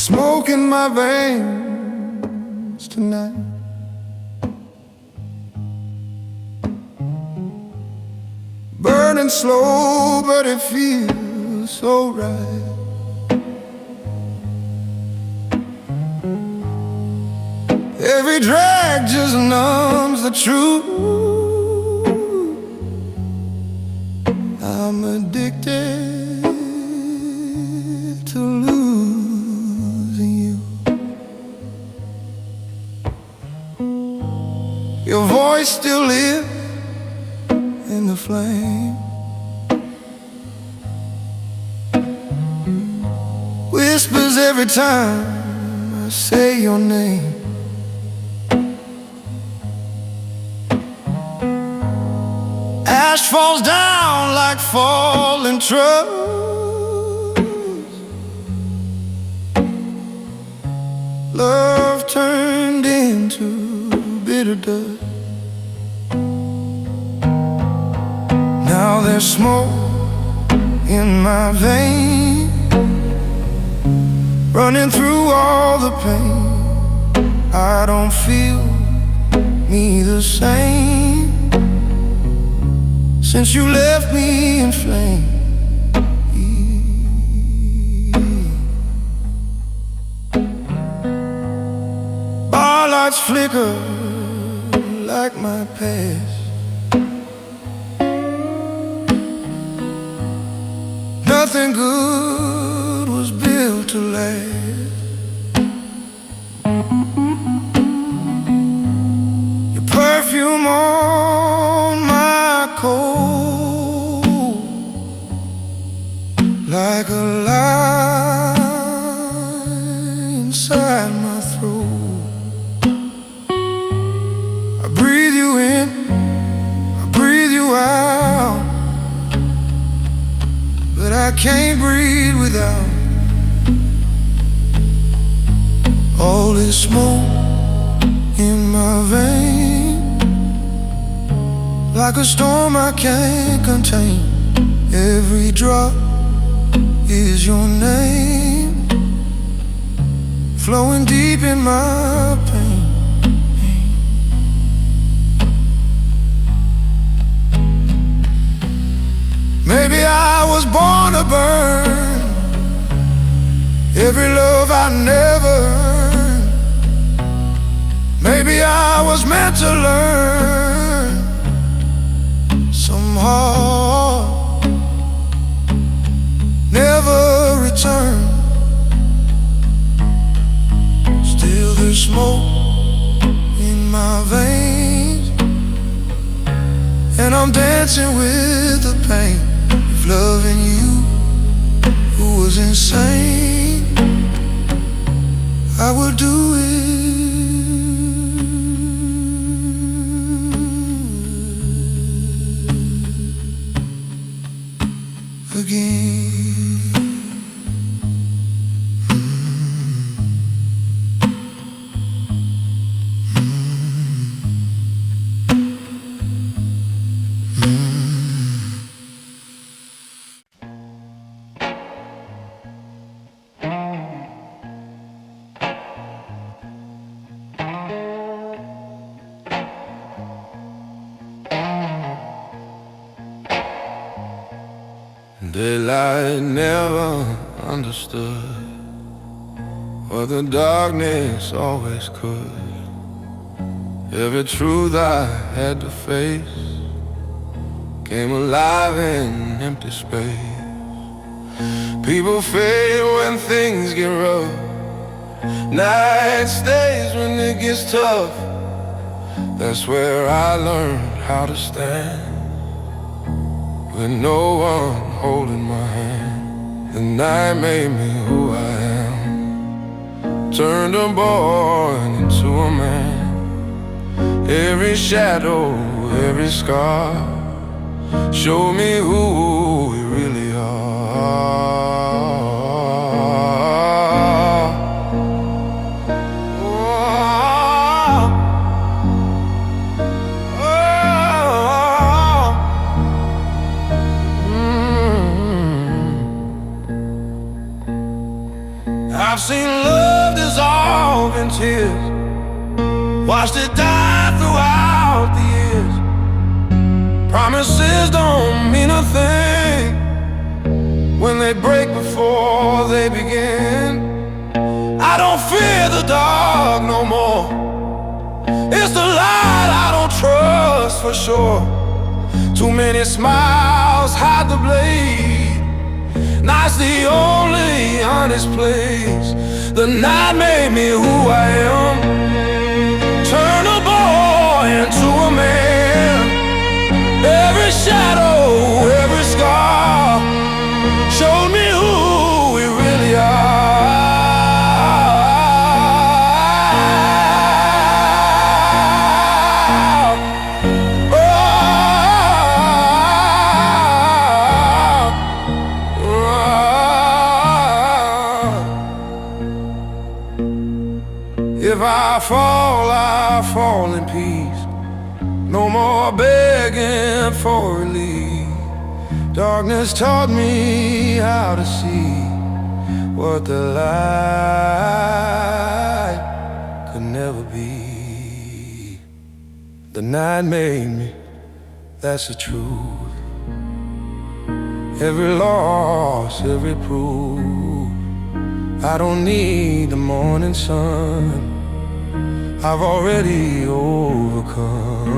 smoke in my veins tonight. Burning slow, but it feels so right. Every drag just numbs the truth. I'm addicted to losing you. Your voice still lives in the flame, whispers every time I say your name. Ash falls down like falling trust. Love turned into bitter dust. Now there's smoke in my veins, running through all the pain. I don't feel me the same since you left me in flames. Bar lights flicker like my past. Nothing good was built to last. Your perfume on my coat, like a lie inside my throat. I breathe you in, I breathe you out, but I can't breathe without all this smoke in my veins, like a storm I can't contain. Every drop is your name, flowing deep in my pain. Maybe I was born to burn every love I never earned. Maybe I was meant to learn some heart never return. Still there's smoke in my veins, and I'm dancing with the pain. Loving you, who was insane, I would do it again. Daylight never understood what the darkness always could. Every truth I had to face came alive in empty space. People fade when things get rough, night stays when it gets tough. That's where I learned how to stand, with no one holding my hand. The night made me who I am, turned a boy into a man. Every shadow, every scar showed me who we really are. I've seen love dissolve in tears, watched it die throughout the years. Promises don't mean a thing when they break before they begin. I don't fear the dark no more. It's the light I don't trust for sure. Too many smiles hide the blade. Night's the only honest place. The night made me who I am. Turn a boy into a man. Every shadow, every scar showed me who we really are. If I fall in peace. No more begging for relief. Darkness taught me how to see what the light could never be. The night made me, that's the truth. Every loss, every proof. I don't need the morning sun. I've already overcome.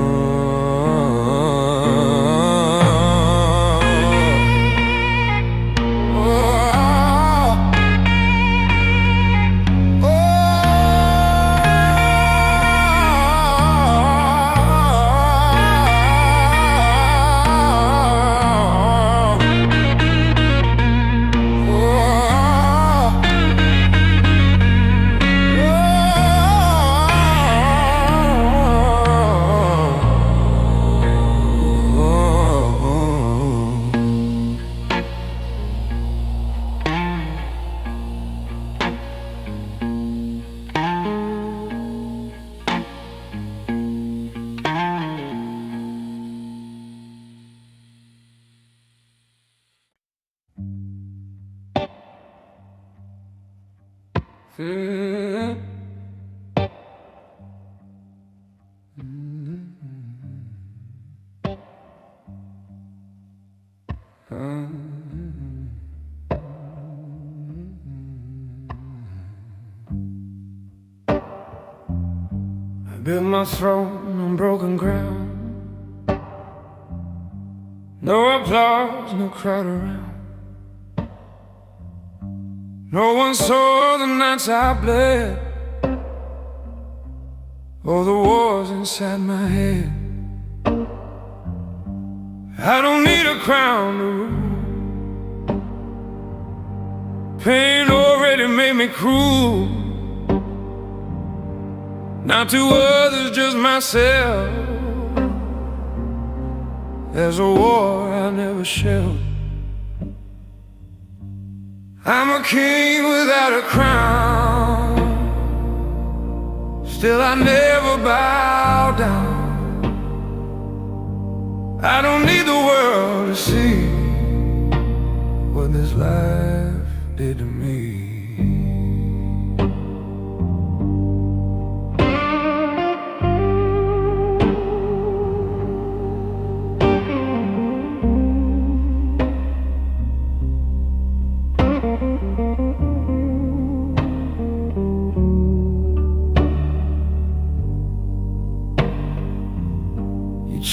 I built my throne on broken ground. No applause, no crowd around. No one saw the nights I bled, or the wars inside my head. I don't need a crown to rule. Pain already made me cruel. Not to others, just myself. There's a war I never shelled. I'm a king without a crown. Still I never bow down. I don't need the world to see what this life did to me.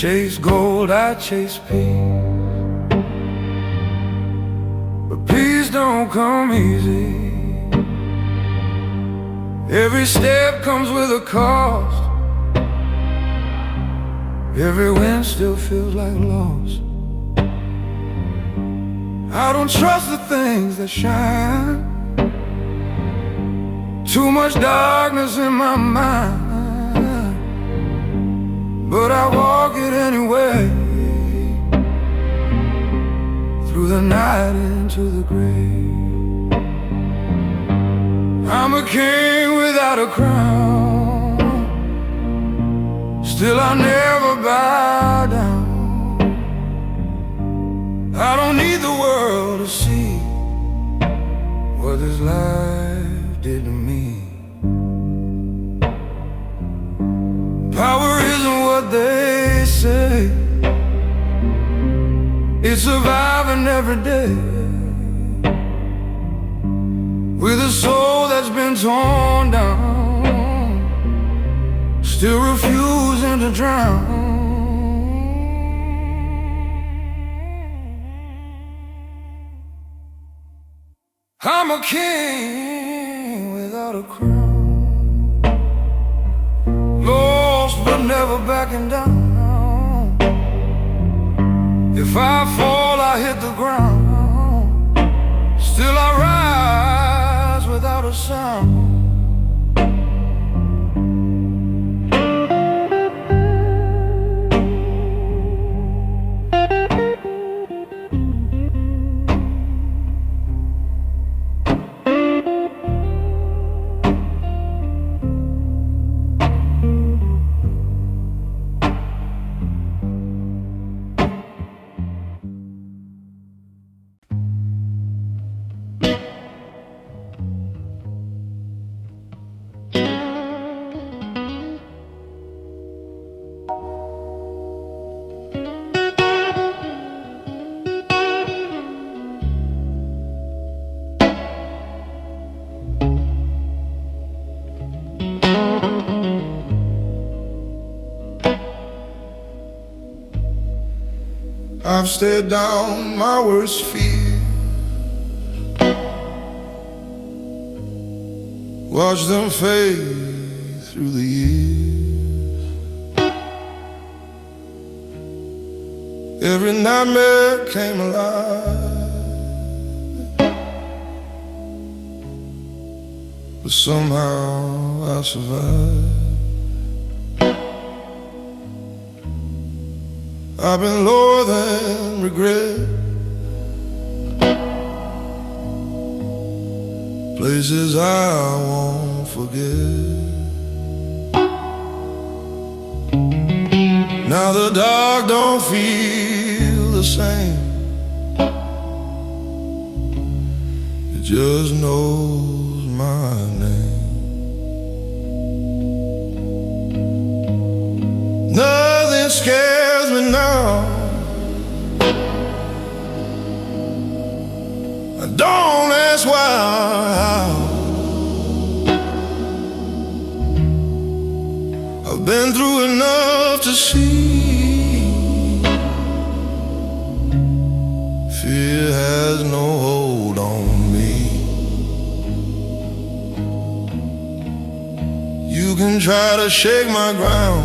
Chase gold, I chase peace, but peace don't come easy. Every step comes with a cost. Every win still feels like loss. I don't trust the things that shine. Too much darkness in my mind, but I walk it anyway, through the night into the grave. I'm a king without a crown. Still I never bow down. I don't need the world to see what this life did to me. Power isn't what they say. It's surviving every day with a soul that's been torn down, still refusing to drown. I'm a king without a crown, lost but never backing down. If I fall, I hit the ground, still I rise without a sound. I've stared down my worst fear, watched them fade through the years. Every nightmare came alive, but somehow I survived. I've been lower than regret, places I won't forget. Now the dark don't feel the same, it just knows my name. Nothing scares me now, don't ask why or how. I've been through enough to see fear has no hold on me. You can try to shake my ground,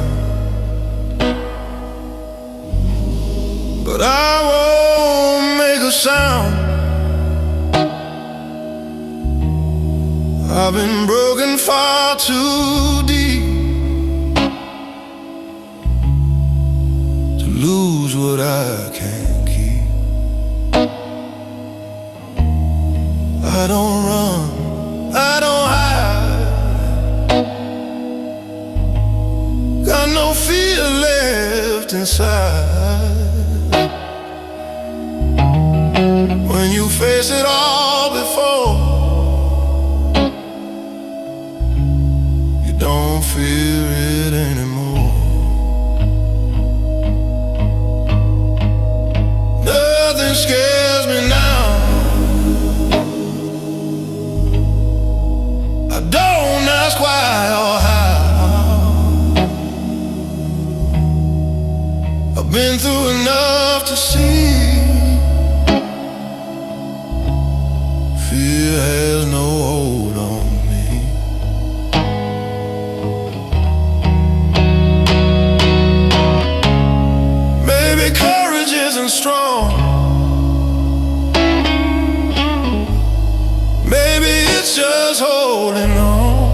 but I won't make a sound. I've been broken far too deep to lose what I can't keep. I don't run, I don't hide, got no fear left inside. When you face it all before, don't fear it anymore. Nothing scares me now, I don't ask why or how. I've been through enough to see fear has no hold on me. Courage isn't strong, maybe it's just holding on.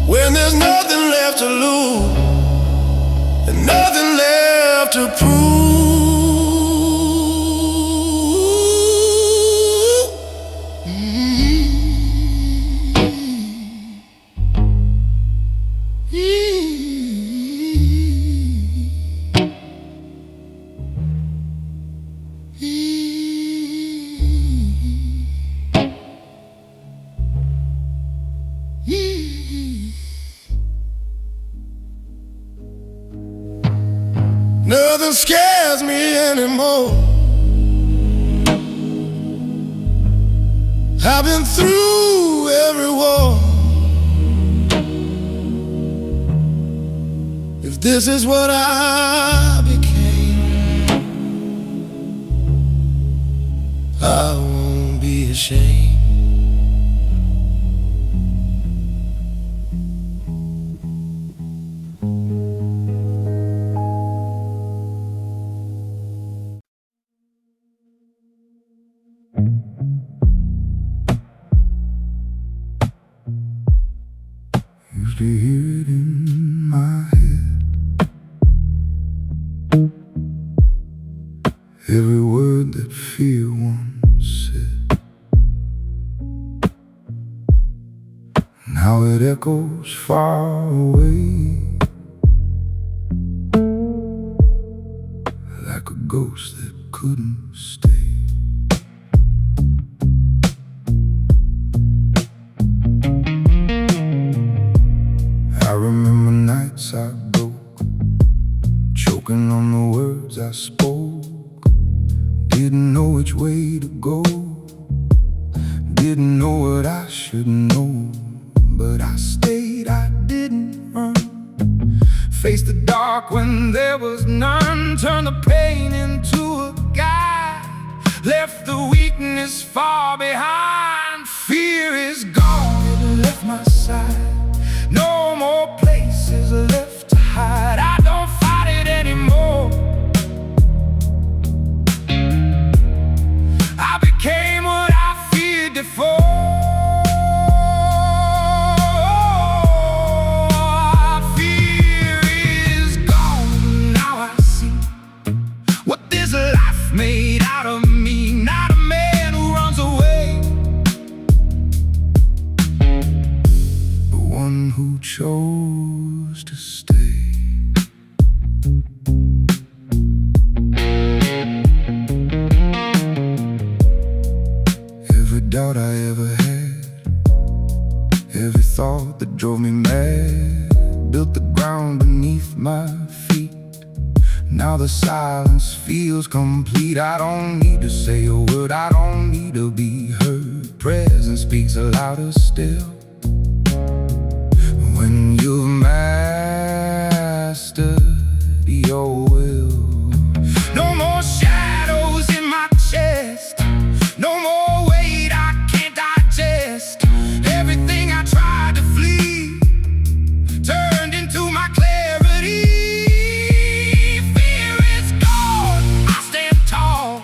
When there's nothing left to lose and nothing left to prove. scares me anymore. I've been through every war. If this is what I became, I won't be ashamed. Used to hear it in my head, every word that fear once said. Now it echoes far away, like a ghost that couldn't stay. I remember nights I broke, choking on the words I spoke. Didn't know which way to go, didn't know what I should know. But I stayed, I didn't run. Faced the dark when there was none. Turned the pain into a guide, left the weakness far behind. Fear is gone, it left my side. No more places left to hide. I don't fight it anymore. I became what I feared before. Fear is gone, now I see what this life made out of me. Not a man who runs away, the one who chose to stay. Every doubt I ever had, every thought that drove me mad, built the ground beneath my feet. Now the silence feels complete. I don't need to say a word, I don't need to be heard. Presence speaks louder still. When you've mastered your will, no more shadows in my chest, no more weight I can't digest. Everything I tried to flee turned into my clarity. Fear is gone, I stand tall.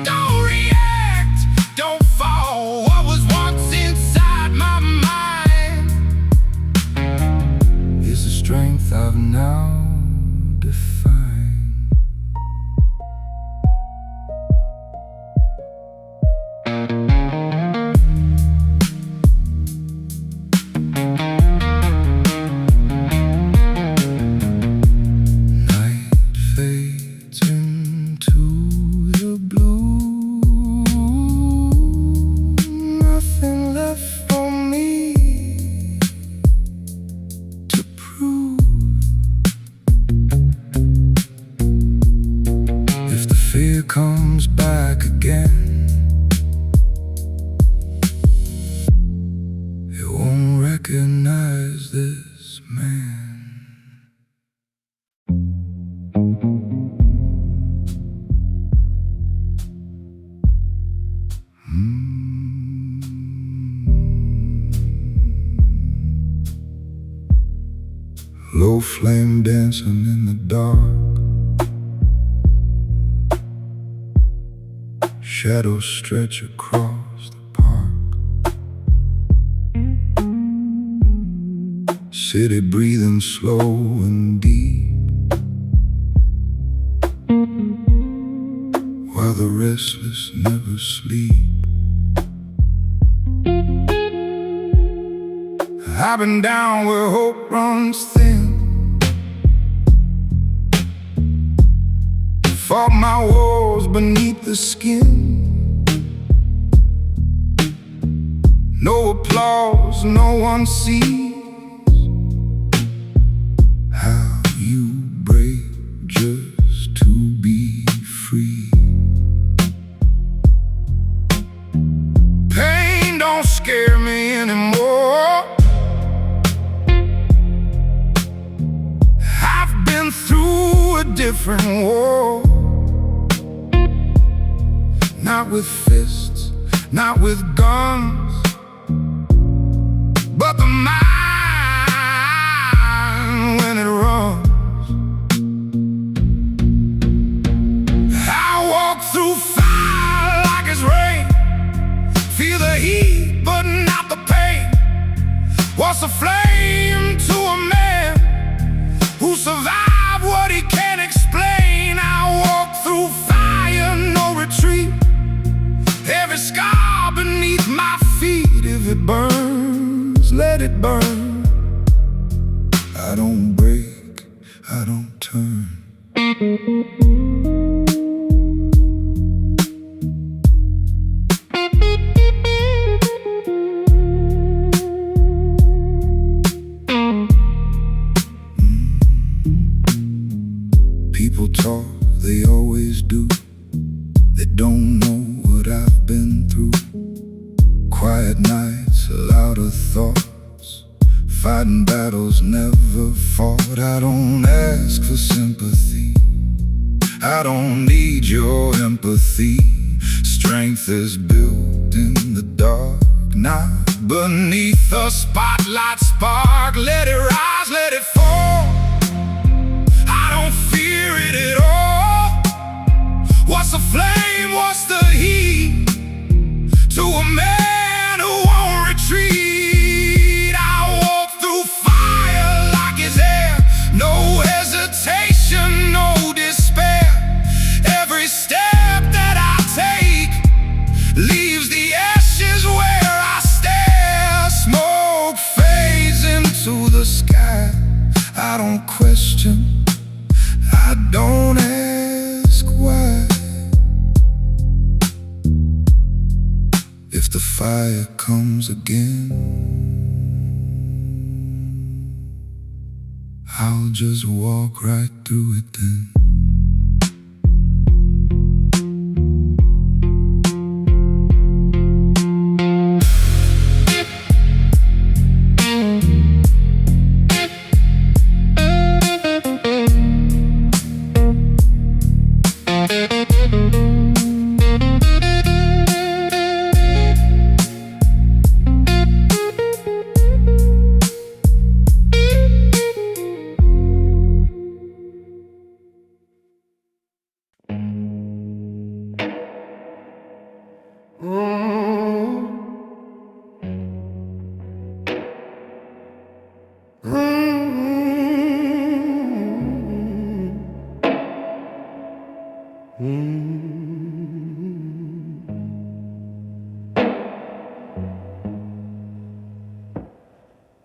Don't react, don't fall. What was once inside my mind is the strength I've now defined. Night fades into the blue, nothing left for me to prove. If the fear comes back again, it won't recognize this man. Low flame dancing in the dark, shadows stretch across the park. City breathing slow and deep, while the restless never sleep. I've been down where hope runs thin, fought my wars beneath the skin. No applause, no one sees how you break just to different war. Not with fists, not with guns, but the mind when it runs. I walk through fire like it's rain, feel the heat but not the pain. What's a flame to a man who survived what he can't explain? I walk through fire, no retreat. Every scar beneath my feet, if it burns, let it burn. I don't break, I don't turn. People talk, they always do. They don't know what I've been through. Quiet nights, louder thoughts, fighting battles never fought. I don't ask for sympathy, I don't need your empathy. Strength is built in the dark, not beneath the spotlight spark. Let it rise, let it fall, I don't fear it at all. What's a flame, what's the heat to a man who won't retreat? I walk through fire like it's air, no hesitation, no despair. Every step that I take leaves the ashes where I stare. Smoke fades into the sky, I don't question, I don't ask why. If the fire comes again, I'll just walk right through it then.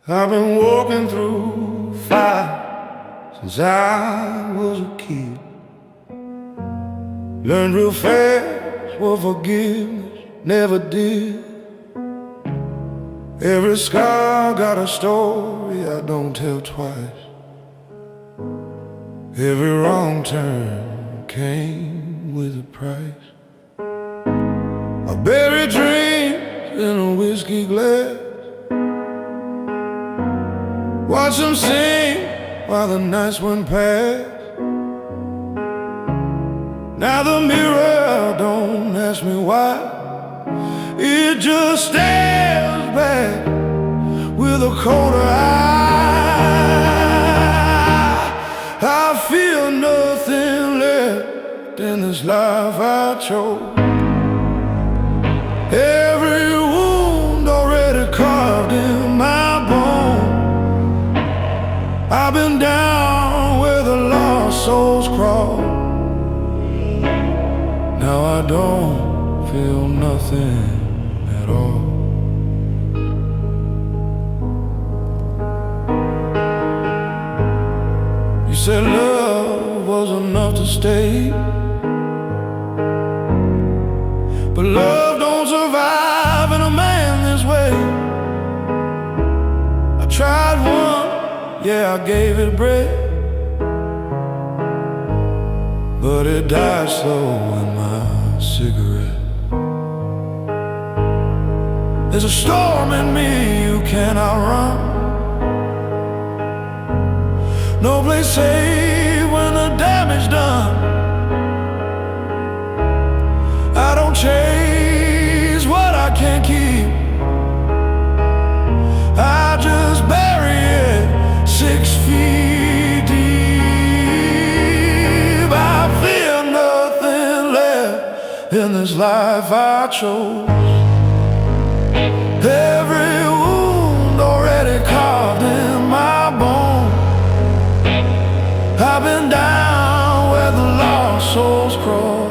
I've been walking through fire since I was a kid. Learned real fast what forgiveness never did. Every scar got a story I don't tell twice. Every wrong turn came with a price. I buried dreams in a whiskey glass, watch them sing while the nights went past. Now the mirror don't ask me why, it just stares back with a colder eye. I feel nothing left in this life I chose. Every wound already carved in my bone. I've been down where the lost souls crawl. Now I don't feel nothing at all. You said love was enough to stay, but love don't survive in a man this way. I tried one, yeah, I gave it breath, but it died slow in my cigarette. There's a storm in me you cannot run. No place safe when the damage in this life I chose. Every wound already carved in my bone. I've been down where the lost souls crawl.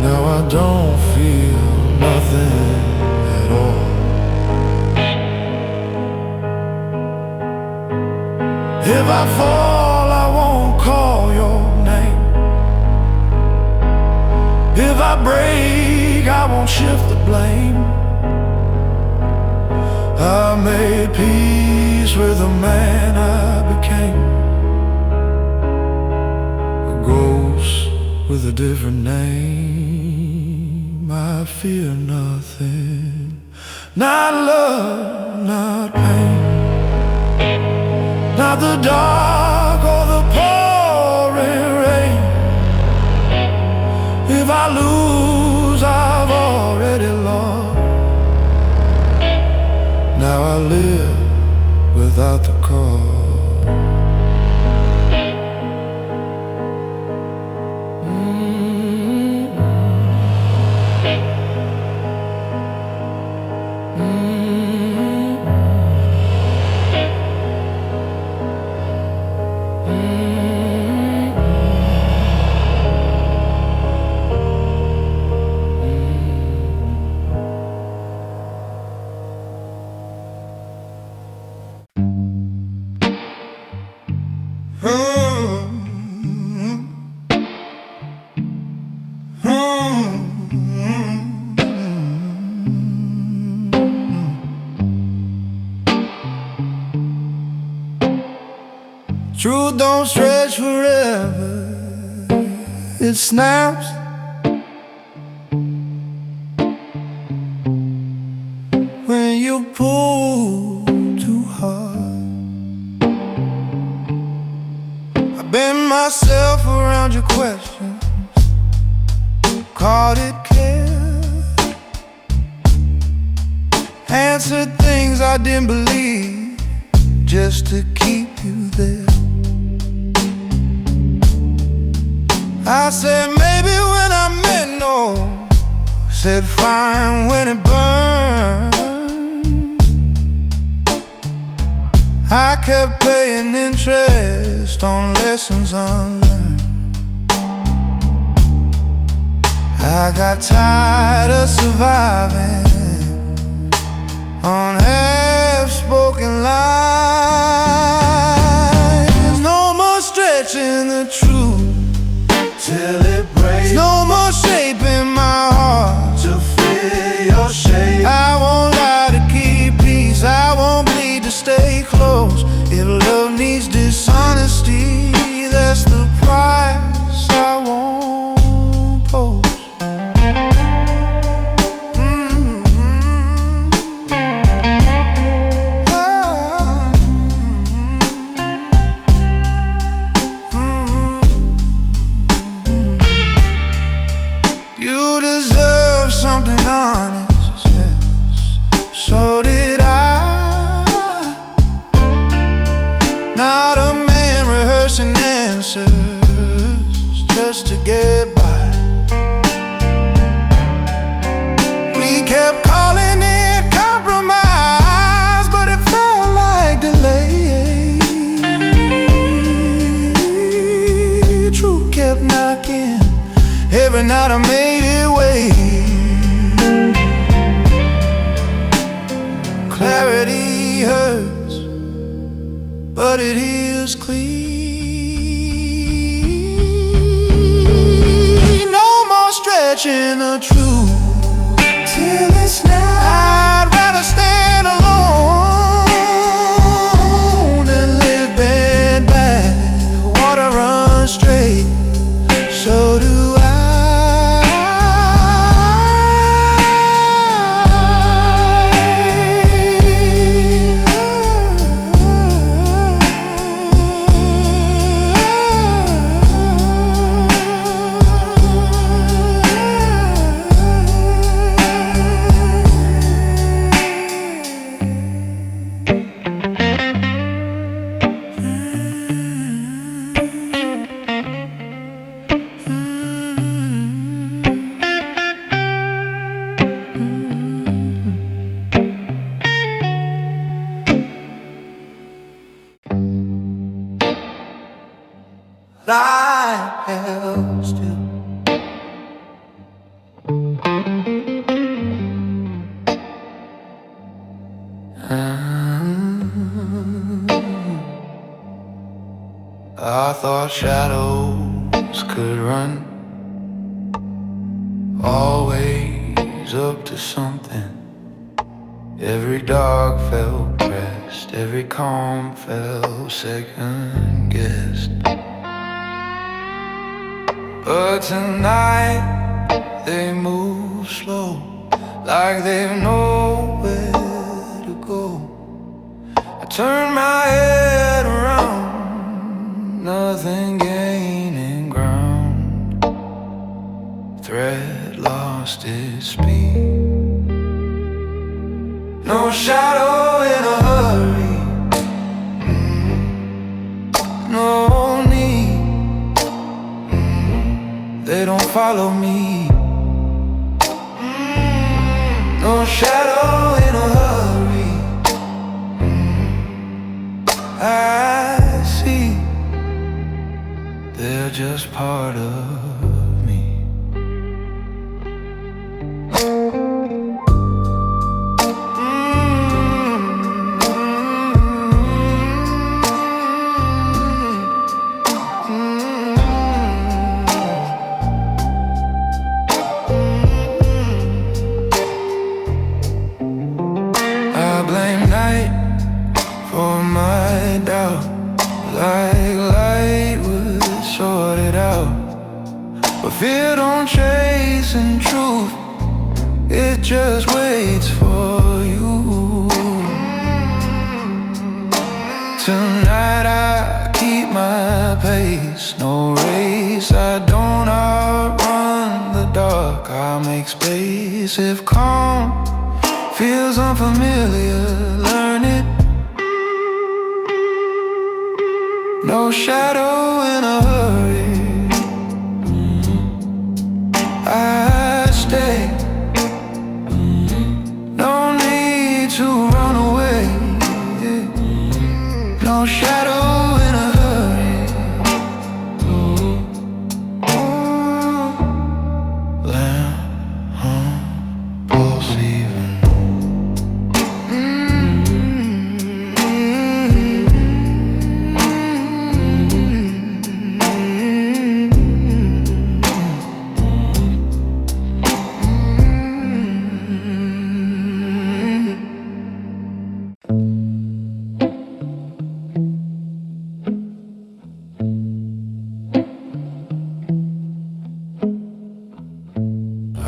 Now I don't feel nothing at all. If I fall, I won't call your name. If I break, I won't shift the blame. I made peace with the man I became. A ghost with a different name. I fear nothing, not love, not pain, not the dark or the pouring rain. If I lose, I've already lost. Now I live without the cause. Truth don't stretch forever, it snaps. When you pull too hard. I bend myself around your questions, called it care. Answered things I didn't believe, just to keep you there. I said maybe when I meant no, said fine when it burned. I kept paying interest on lessons unlearned. I got tired of surviving on half-spoken lies. No more stretching the truth till it breaks. No more shaping my heart to fit your shape. I won't lie to keep peace, I won't bleed to stay close. If love needs dishonesty, that's the price I won't post. You deserve something honest, yes. So did I. Not a man rehearsing answers just to get by. We kept calling it compromise, but it felt like delay. Truth kept knocking, every night I made it wait. Clarity hurts, but it heals clean. No more stretching the truth till it's now. I'd rather stand alone than live bed back, water runs straight. So do I. while still. I thought shadows could run, always up to something. Every dark felt pressed, every calm felt second guessed. But tonight they move slow, like they've nowhere to go. I turn my head around, nothing gaining ground. Thread lost its speed. No shadow in a hurry, no need. They don't follow me. No shadow in a hurry. I see they're just part of me. I blame night for my doubt, like light would sort it out. But fear don't chase in truth, it just waits for you. Tonight I keep my pace, no race. I don't outrun the dark, I make space. If calm feels unfamiliar, learn it. No shadow in a hurry. I stay. No need to run away. No shadow in a hurry. Lamp pulse even.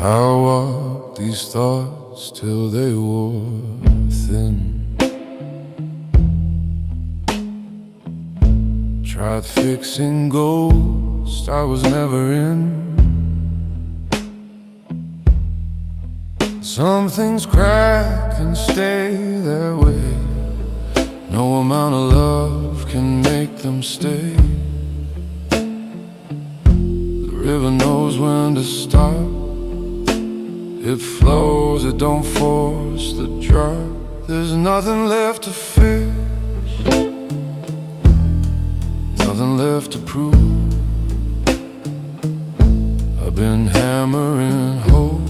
I walked these thoughts till they wore thin. Tried fixing ghosts I was never in. Some things crack and stay that way. No amount of love can make them stay. The river knows when to stop. It flows, it don't force the drop. There's nothing left to fix, nothing left to prove. I've been hammering hope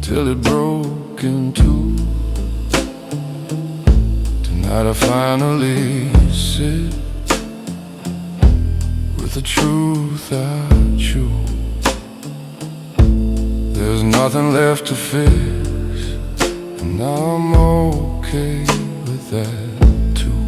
till it broke in two. Tonight I finally sit with the truth I choose. There's nothing left to fix, and I'm okay with that too.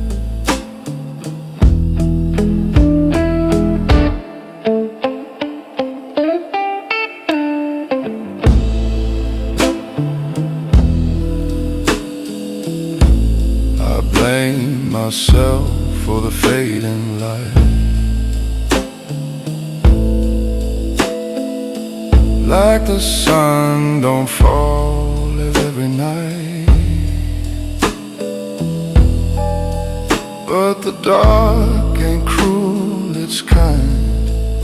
I blame myself for the fading light. Like the sun don't fall every night, but the dark ain't cruel, it's kind.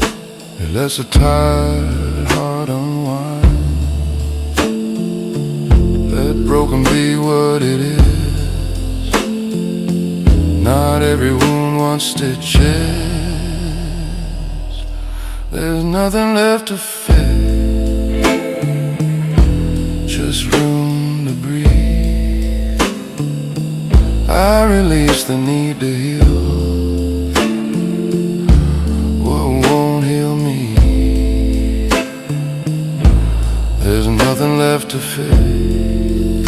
It lets a tired heart unwind. Let broken be what it is. Not every wound wants stitches. There's nothing left to fear, just room to breathe. I release the need to heal what won't heal me. There's nothing left to fear,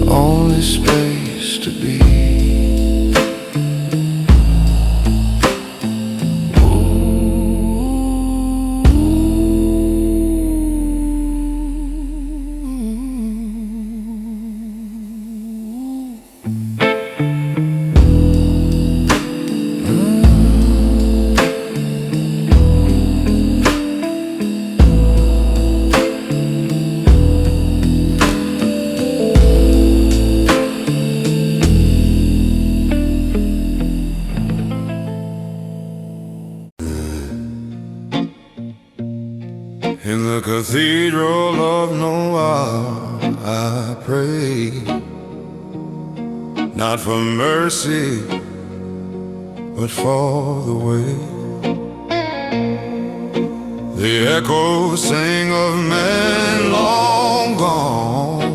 only space to be. In the cathedral of Noir, I pray, not for mercy, but for the way. The echoes sing of men long gone,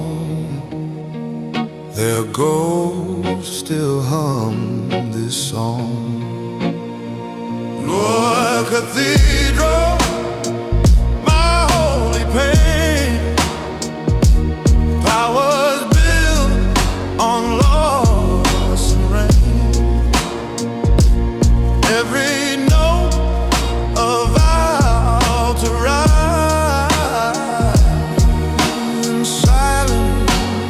their ghosts still hum this song. Noir Cathedral, pain, powers built on loss and rain. Every note a vow to rise in silence,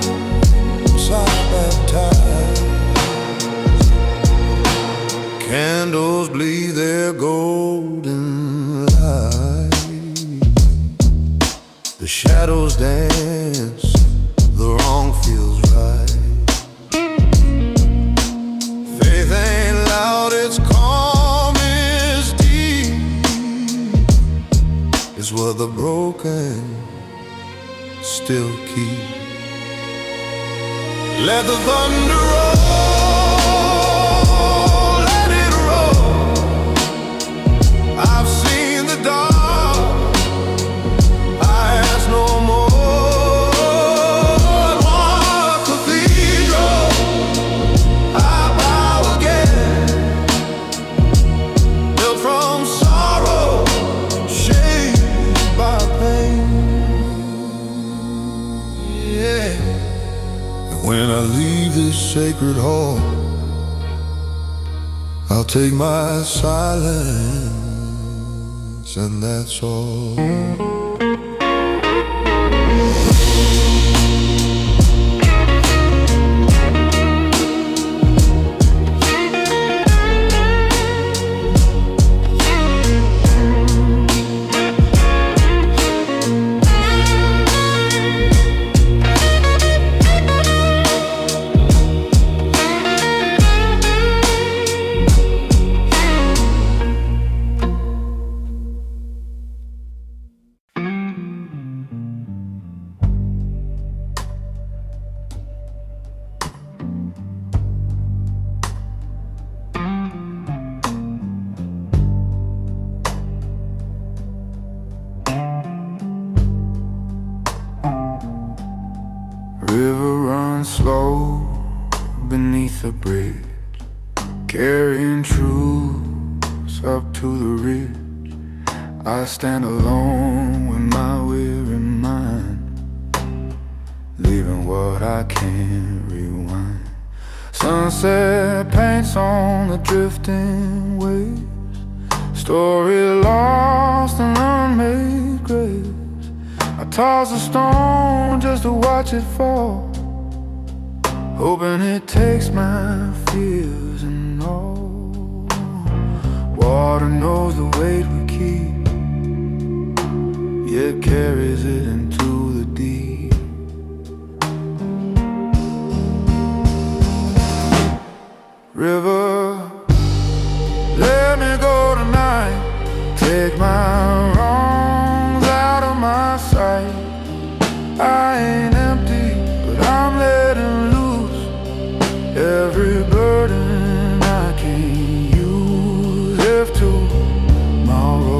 I baptize. Candles bleed their golden light. The shadows dance, the wrong feels right. Faith ain't loud, its calm is deep. It's what the broken still keep. Let the thunder roll, let it roll. I've seen the dark, no more. Noir Cathedral, I bow again, built from sorrow, shaped by pain. Yeah. And when I leave this sacred hall, I'll take my silence, and that's all. River runs slow beneath the bridge, carrying truths up to the ridge. I stand alone with my weary mind, leaving what I can't rewind. Sunset paints on the drifting waves, story lost in unmade graves. I toss a stone just to watch it fall, hoping it takes my fears and all. Water knows the weight we keep, yet carries it into the deep. River, let me go tonight, take my wrongs out of my sight. I ain't empty, but I'm letting loose every burden I can't use. If tomorrow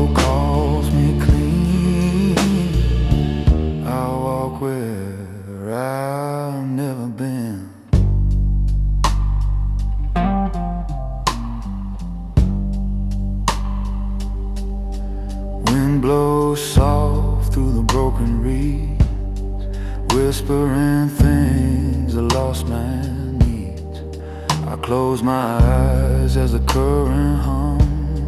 wind blows soft through the broken reeds, whispering things a lost man needs. I close my eyes as the current hums,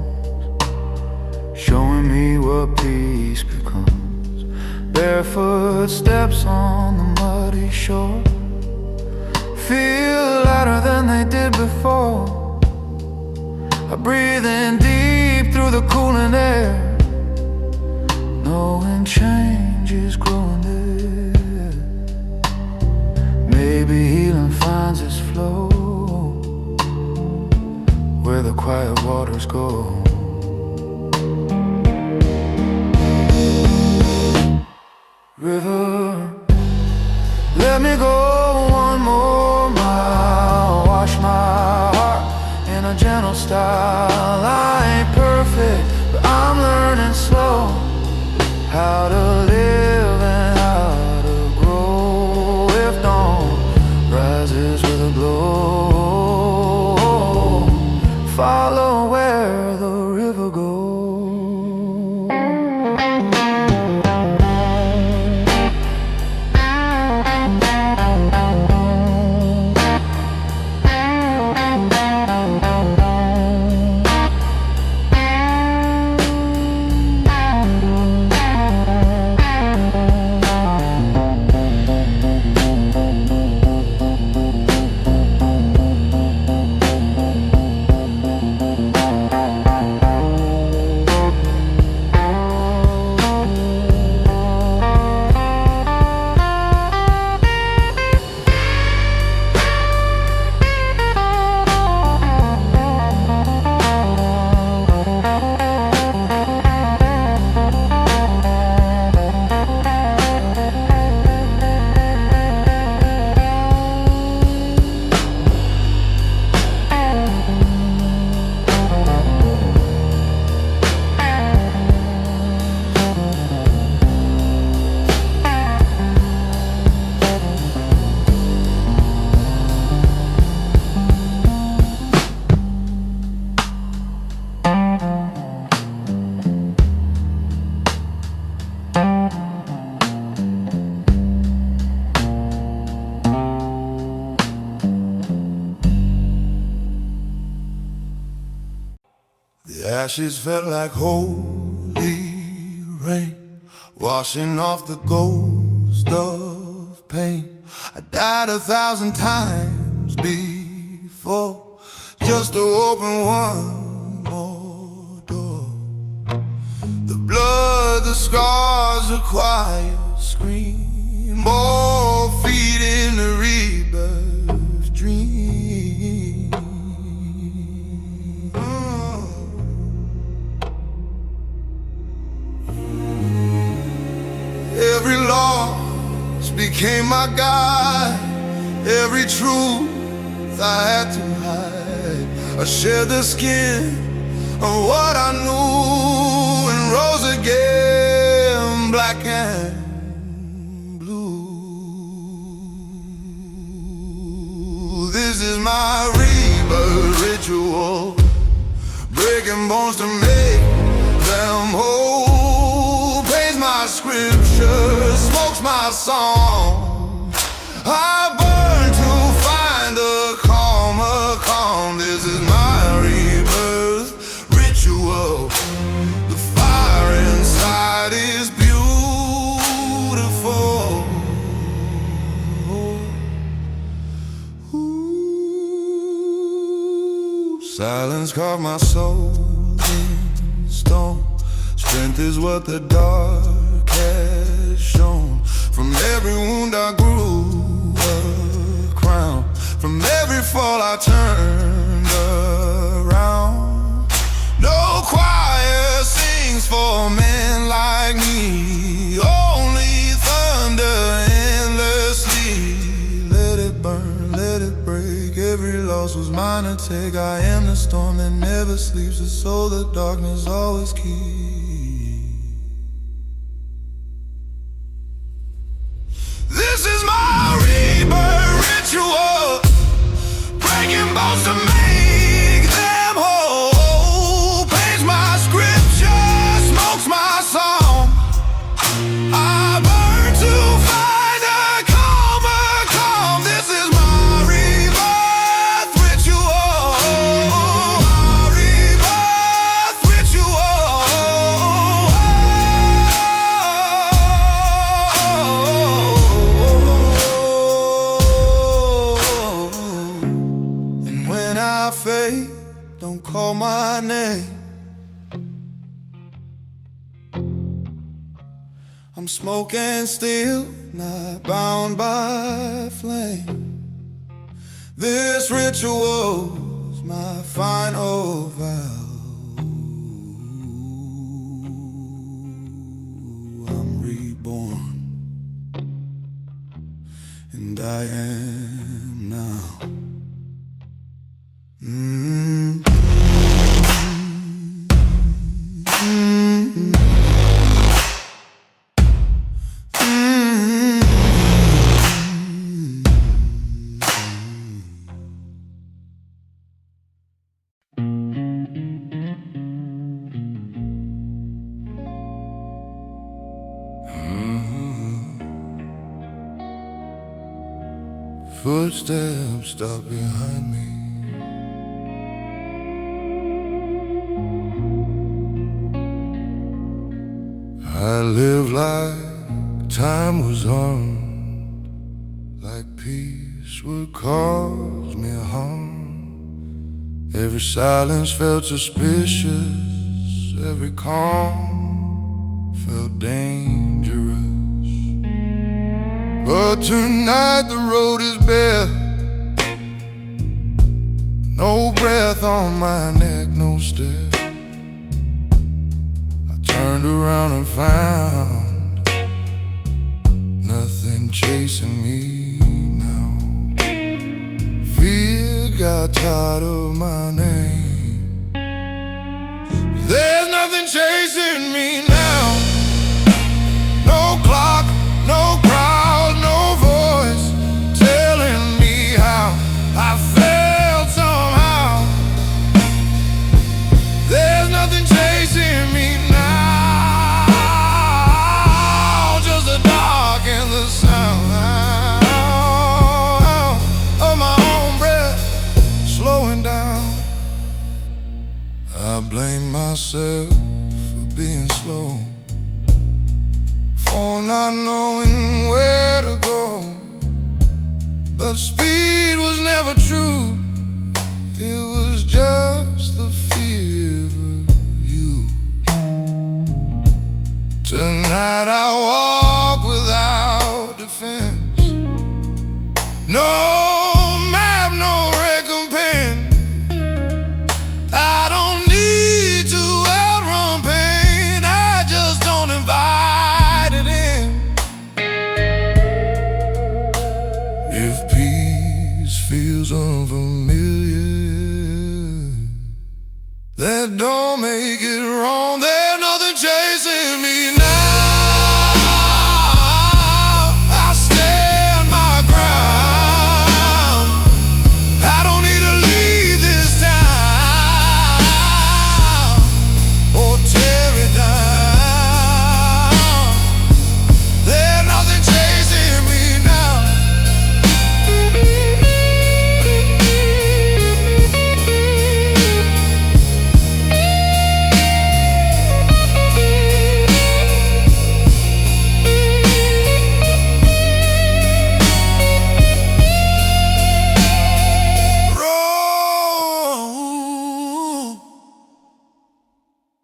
showing me what peace becomes. Barefoot steps on the muddy shore feel lighter than they did before. I breathe in deep through the cooling air, knowing change is growing there. Maybe healing finds its flow where the quiet waters go. River, let me go one more mile, wash my heart in a gentle style. I ain't perfect, but I'm learning slow how to live and how to grow. If dawn rises with a glow, follow where the river goes. The ashes felt like holy rain, washing off the ghost of pain. I died 1,000 times before, just to open one more door. The blood, the scars, the quiet scream, all feeding the rebirth dream. Every loss became my guide, every truth I had to hide. I shared the skin of what I knew and rose again, black and blue. This is my rebirth ritual, breaking bones to make them whole. My scripture, smokes my song. I burn to find a calm. This is my rebirth ritual. The fire inside is beautiful. Ooh, silence carved my soul in stone. Strength is what the dark has shown. From every wound I grew a crown. From every fall I turned around. No choir sings for men like me, only thunder endlessly. Let it burn, let it break. Every loss was mine to take. I am the storm that never sleeps, the soul that darkness always keeps. This is my rebirth ritual, breaking bones to make them whole. Paints my scripture, smokes my soul. I'm smoking still, not bound by flame. This ritual's my final vow. I'm reborn, and I am now. Footsteps stop behind me. I live like time was on, like peace would cause me harm. Every silence felt suspicious, every calm felt dangerous. But tonight the road is bare, no breath on my neck, no step. I turned around and found nothing chasing me now. Fear got tired of my name. There's nothing chasing me now. No clock, no crowd, no voice telling me how I felt somehow. There's nothing chasing me now, just the dark and the sound of my own breath slowing down. I blame myself for being slow, for not knowing where to go. But speed was never true, it was just the fear of you. Tonight I walk without defense, no map, no recompense. I don't need to outrun pain, I just don't invite it in. If peace feels unfamiliar, that don't make it wrong. There's nothing chasing me now. I stand my ground, I don't need to leave this town or tear it down. There's nothing chasing me now.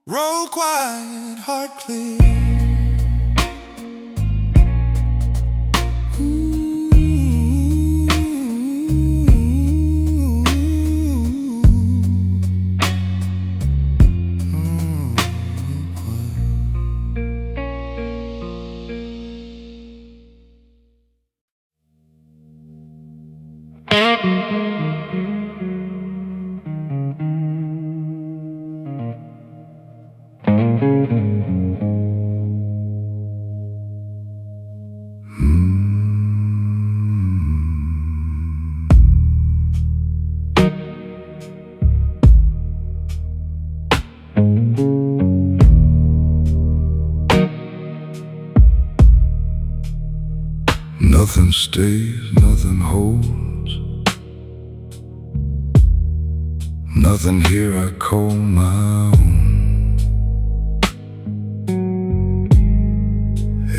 Road quiet, heart clear. Nothing stays, nothing holds. Nothing here I call my own.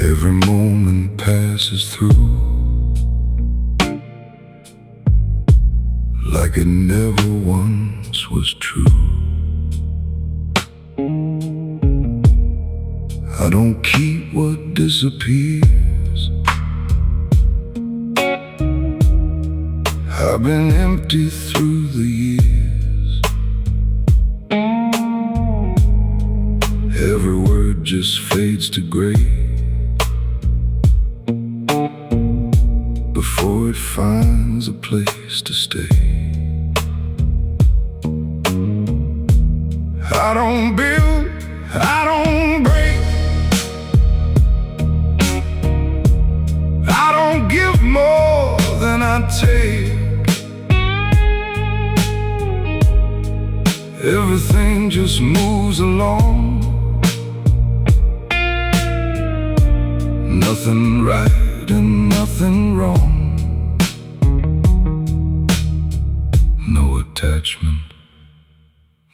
Every moment passes through like it never once was true. I don't keep what disappears. I've been empty through the years. Every word just fades to gray before it finds a place to stay. I don't build, I don't break, I don't give more than I take. Everything just moves along, nothing right and nothing wrong. No attachment,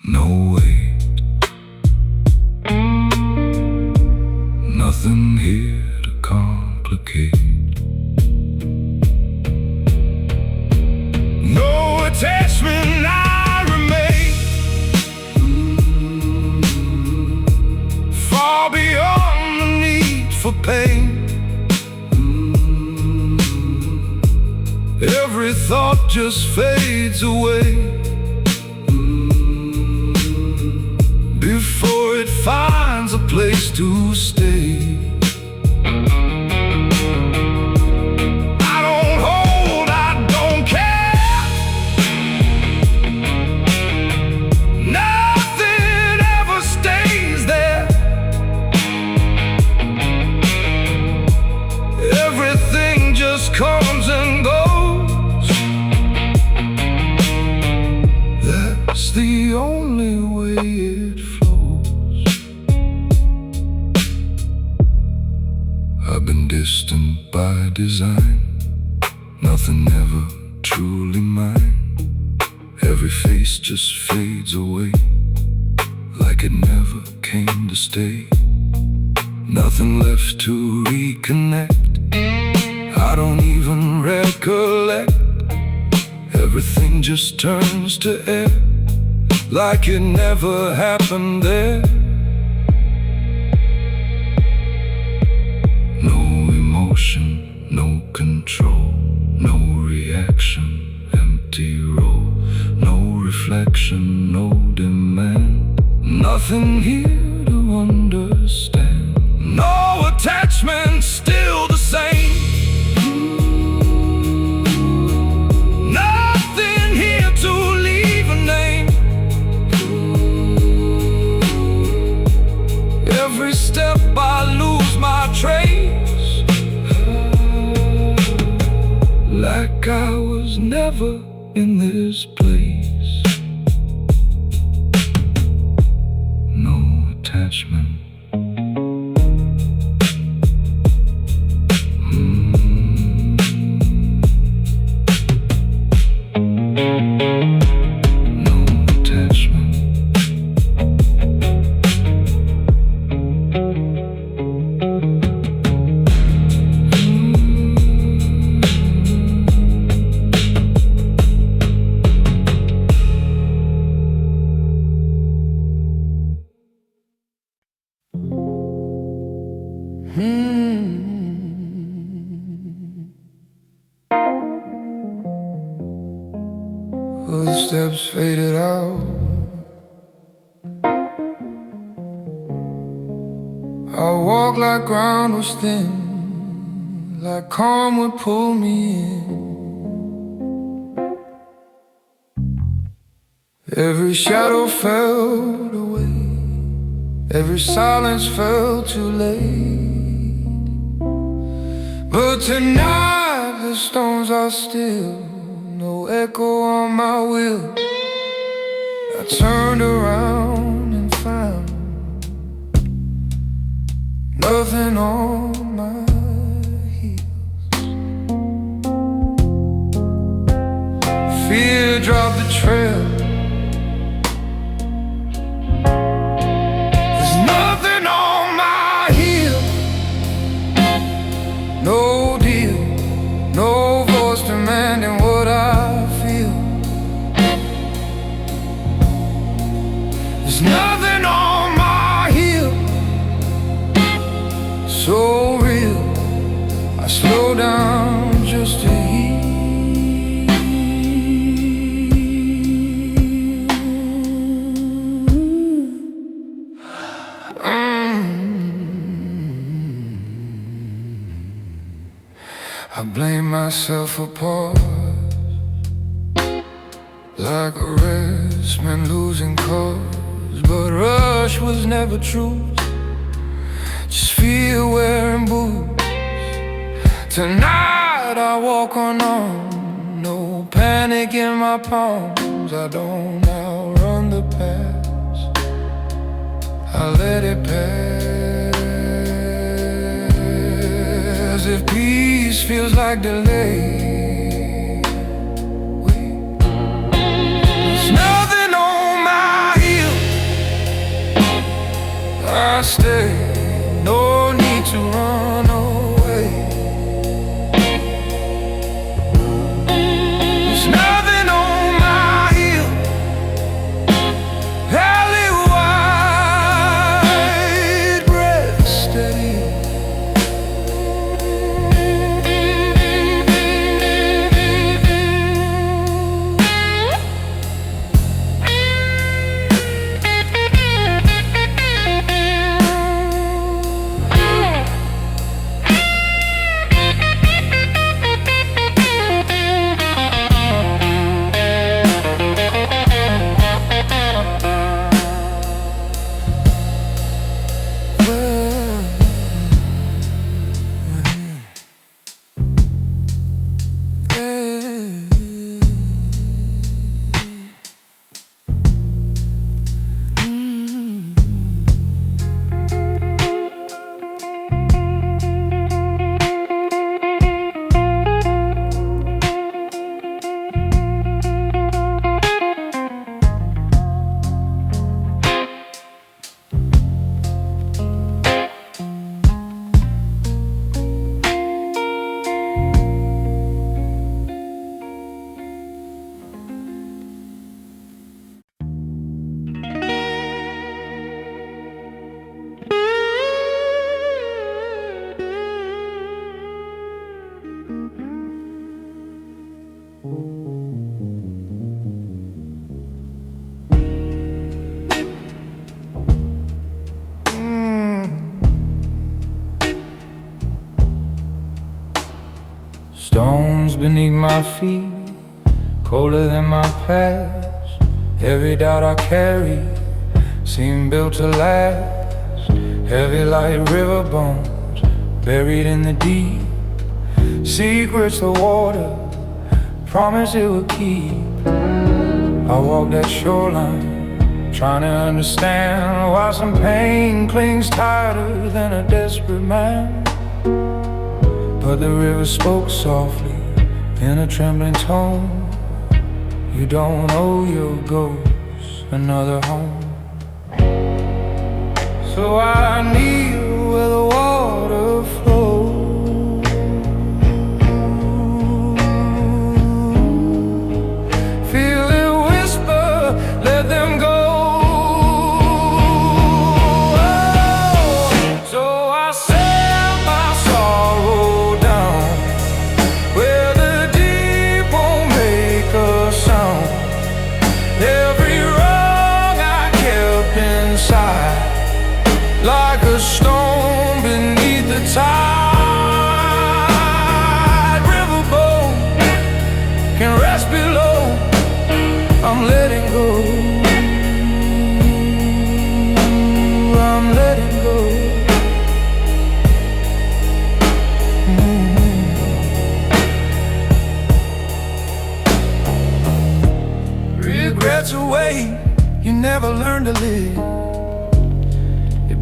no weight, nothing here to complicate. No attachment, I remain far beyond the need for pain. Every thought just fades away before it finds a place to stay. I don't hold, I don't care. Nothing ever stays there. Everything just comes and goes. That's the only way it flows. I've been distant by design, nothing ever truly mine. Every face just fades away, like it never came to stay. Nothing left to reconnect, I don't even recollect. Everything just turns to air, like it never happened there. No emotion, no control, no reaction, empty role. No reflection, no demand, nothing here to understand. No attachment, still the same. Nothing here to leave a name. Every step I lose my trace, like I was never in this place. No attachment. Footsteps faded out, I walk like ground was thin, like calm would pull me in. Every shadow fell away, every silence fell too late. But tonight the stones are still, no echo on my will. I turned around and found nothing on my heels. Fear dropped the trail. There's nothing on my heel. No deal, no voice demanding what I feel. There's nothing on my heel. so real. I slow down just to hear. I blame myself for pause, like a race man losing cause. But rush was never truth, just fear wearing boots. Tonight I walk on, no panic in my palms. I don't outrun the past, I let it pass. If peace feels like delay, there's nothing on my heel. I stay, no need to run away. There's nothing on my heel. Alley wide, breath steady. Stones beneath my feet, colder than my past. Every doubt I carry seemed built to last. Heavy like river bones buried in the deep. Secrets the water promised it would keep. I walk that shoreline, trying to understand why some pain clings tighter than a desperate man. But the river spoke softly in a trembling tone. You don't owe your ghost another home. So I kneel where the water flows, feel it whisper, let them go. So I set my sorrow down where the deep won't make a sound. Every wrong I kept inside, like a stone beneath the tide. Riverboat can rest below, I'm letting go, I'm letting go. Regrets away, you never learn to live.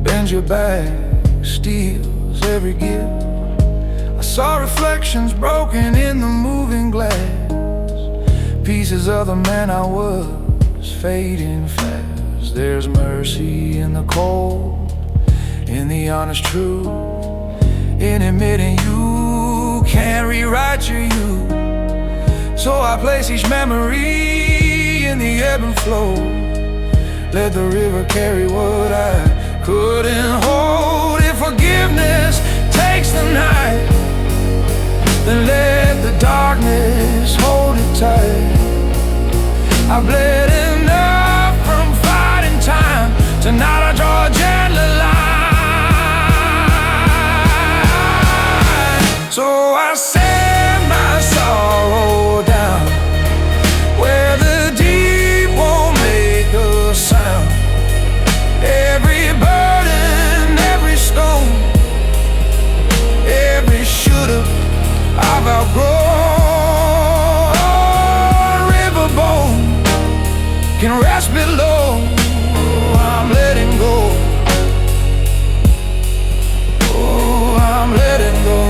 Bends your back, steals every gift. I saw reflections broken in the moving glass, pieces of the man I was fading fast. There's mercy in the cold, in the honest truth, in admitting you can't rewrite your youth. So I place each memory in the ebb and flow. Let the river carry what I couldn't hold. If forgiveness then let the darkness hold it tight. I bled enough from fighting time. Tonight I draw a gentler line. So I set my sorrow down where the deep won't make a sound. Every burden, every stone, every should've I've outgrown. Riverbone can rest below. I'm letting go. Oh, I'm letting go.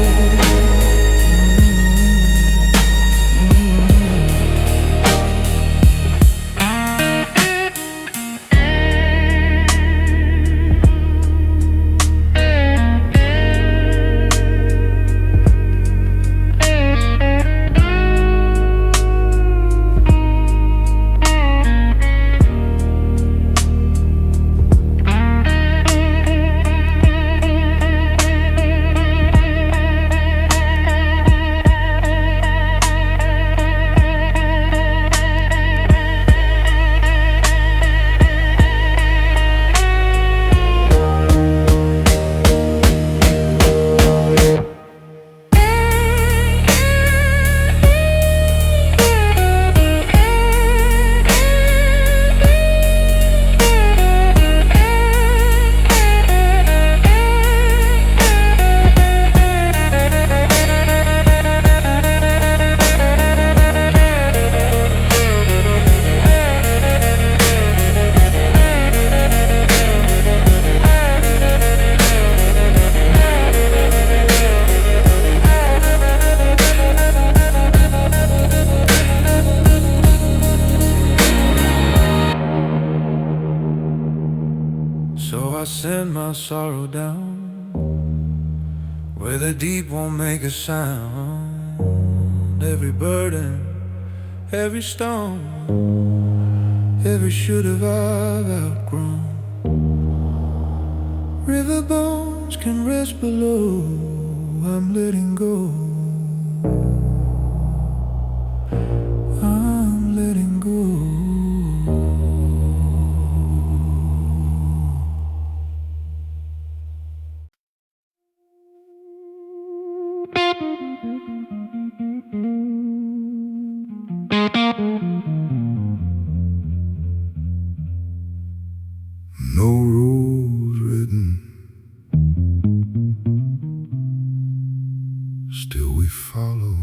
So I send my sorrow down where the deep won't make a sound. Every burden, every stone, every should've I've outgrown. River bones can rest below. I'm letting go. I'm letting go. No rules written, still we follow.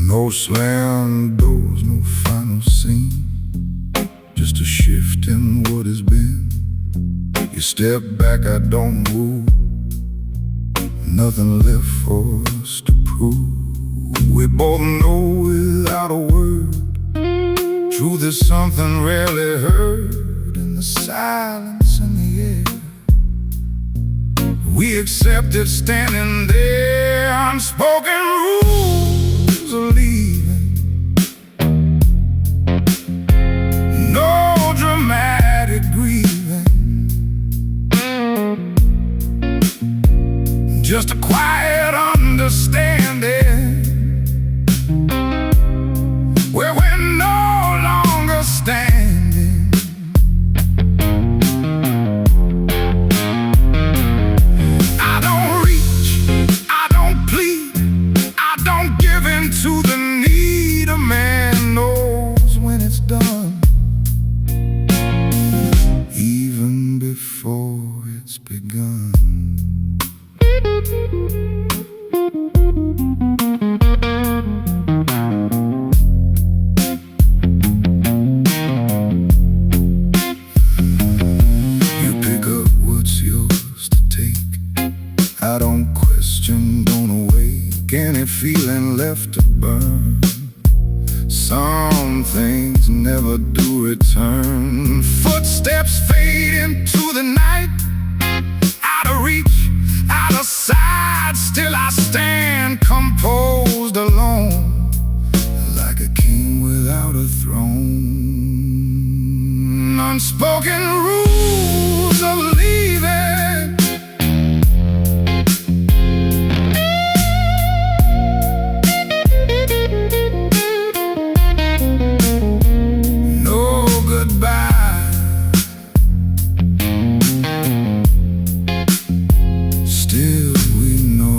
No slam doors, no final scene, just a shift in what has been. You step back, I don't move, nothing left for us to prove. We both know without a word, truth is something rarely heard. In the silence in the air, we accept it standing there. Unspoken rules are leaving, no dramatic grieving, just a quiet understanding where we're no longer standing. I don't reach, I don't plead, I don't give in to the need. A man knows when it's done, even before it's begun. You pick up what's yours to take. I don't question, don't awake any feeling left to burn. Some things never do return. Footsteps fade into the night, out of reach, out of sight. Still I stand composed alone, like a king without a throne. Unspoken rules of leaving, no goodbye. Still we know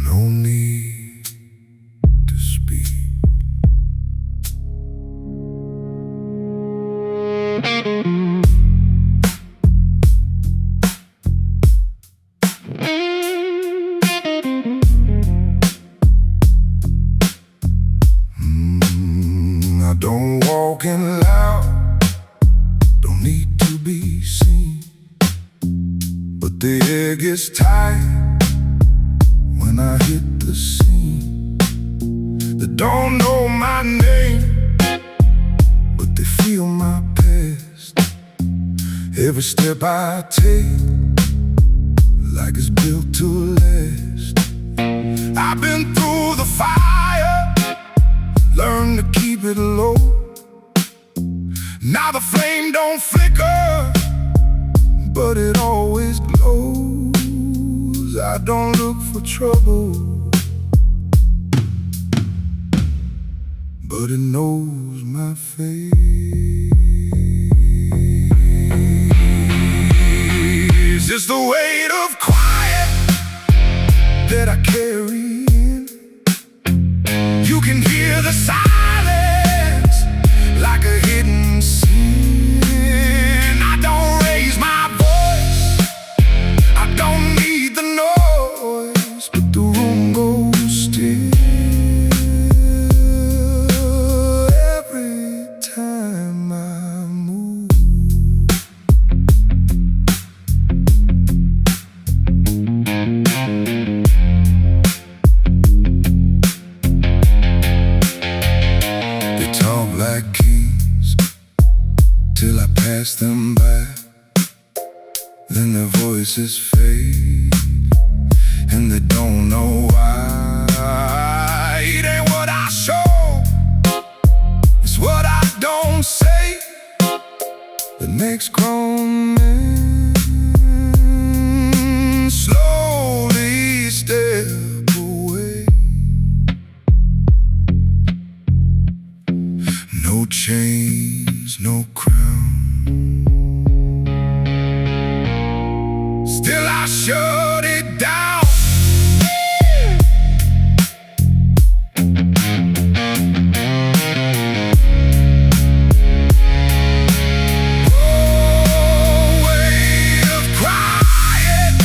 no need to speak. I don't walk in loud, don't need to be seen, but the air gets tight when I hit the scene. They don't know my name, but they feel my past. Every step I take, like it's built to last. I've been through the fire, learned to keep it low. Now the flame don't flicker, but it always glows. I don't look for trouble, but it knows my face. It's the weight of quiet that I carry in. You can hear the silence like a hidden sin. I don't raise my voice, I don't need the noise, but the room goes still every time I move. They talk like kings till I pass them by, then their voices fade and they don't know why. It ain't what I show, it's what I don't say that makes grown men slowly step away. No chains, no crown, still I shut it down. Oh, way of crying.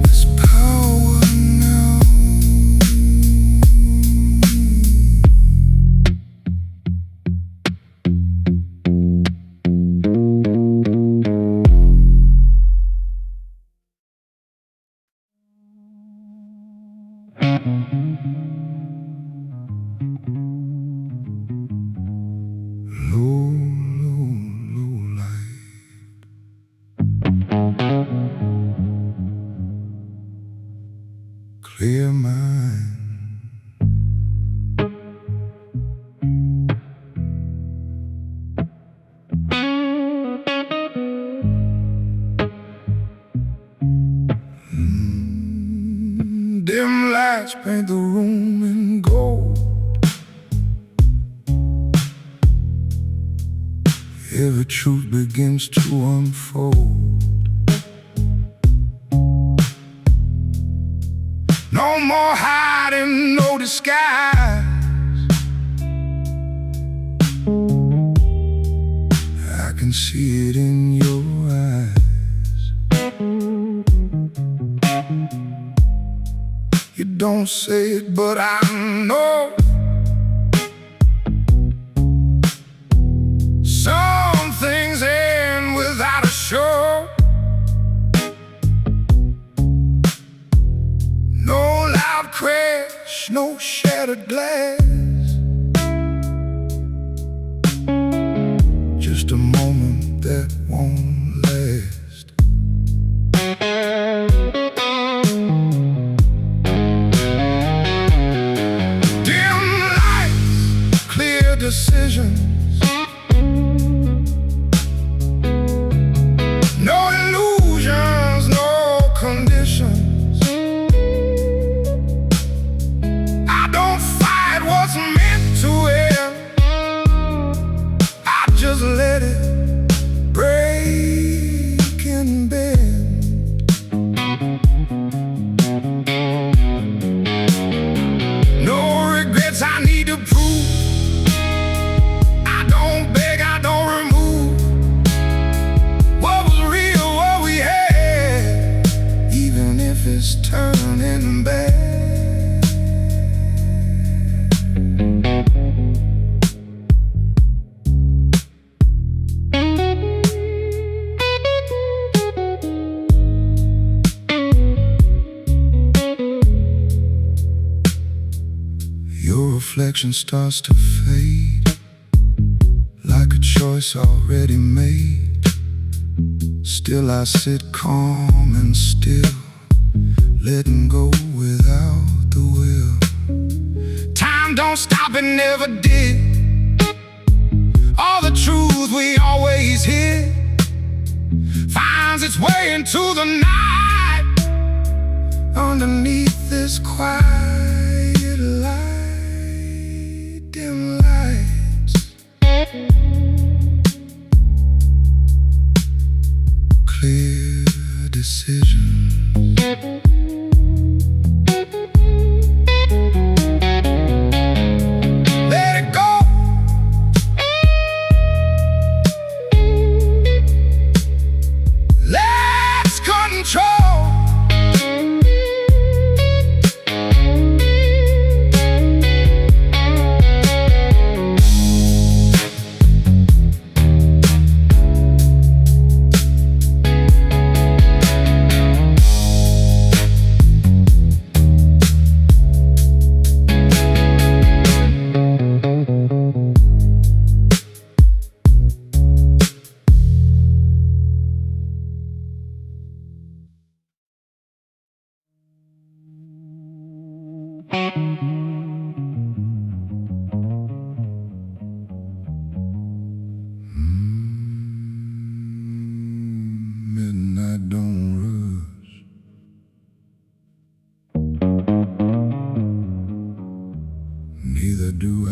There's power now. Low, low, low light. Clear mind. Dim lights paint the room in gold. every truth begins to unfold. No more hiding, no disguise. I can see it in your eyes. You don't say it, but I know. Some things end without a show. No loud crash, no shattered glass. Just a moment that won't last. Dim lights, clear decisions. No illusions, no conditions. I don't fight what's meant to end. I just let it break and bend. No regrets I need to prove. I don't beg, I don't remove. What was real, what we had, even if it's turning bad. Your reflection starts to fade, like a choice already made. Still I sit calm and still, letting go without the will. Time don't stop, it never did. All the truth we always hid finds its way into the night. Underneath this quiet light, dim lights, clear decisions. Let it go. Let's control. Midnight don't rush. Neither do I.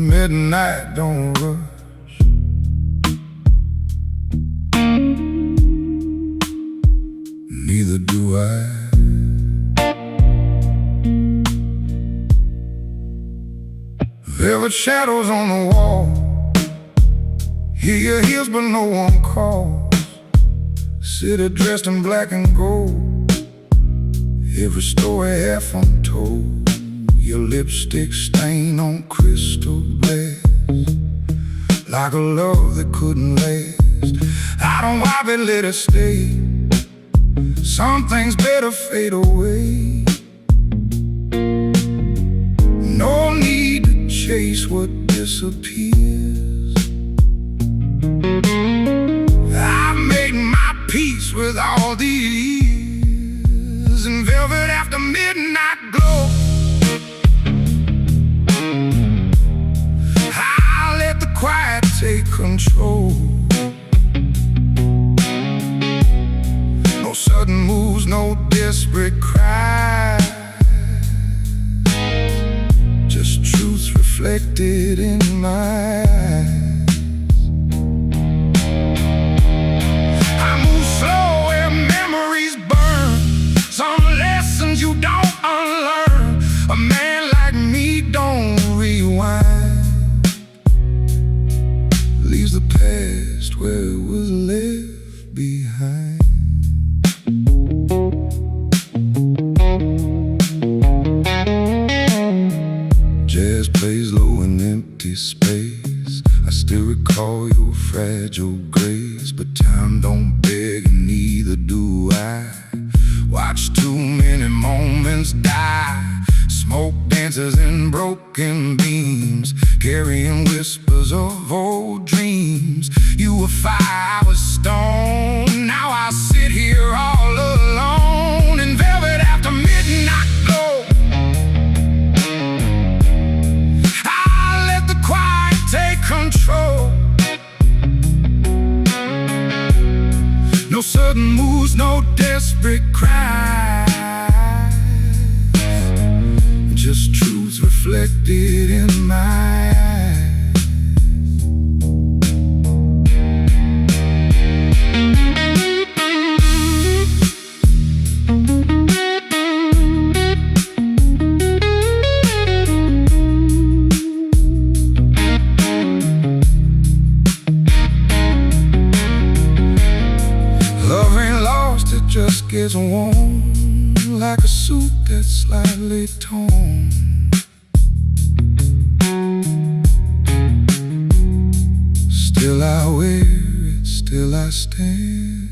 Midnight don't rush. Neither do I. Velvet shadows on the wall. Hear your heels but no one calls. City dressed in black and gold. Every story half untold. Your lipstick stain on crystal glass, like a love that couldn't last. I don't wipe it, let it stay. Some things better fade away. No need to chase what disappears. I've made my peace with all these years in velvet after midnight glow. take control. No sudden moves, no desperate cries, just truth reflected in my eyes. I move slow where memories burn, some lessons you don't unlearn. A man like me don't rewind, leaves the past where it was left behind. Jazz plays low in empty space. I still recall your fragile grace, but time don't beg and neither do I. Watch too many moments die. Smoke dances in broken beams, carrying whispers of old dreams. You were fire, I was stone. Now I sit here all alone in velvet after midnight glow. I let the quiet take control. No sudden moves, no desperate cries, just truth reflected in my eyes. Love ain't lost, it just gets worn, like a suit that's slightly torn. Still I wear it, still I stand,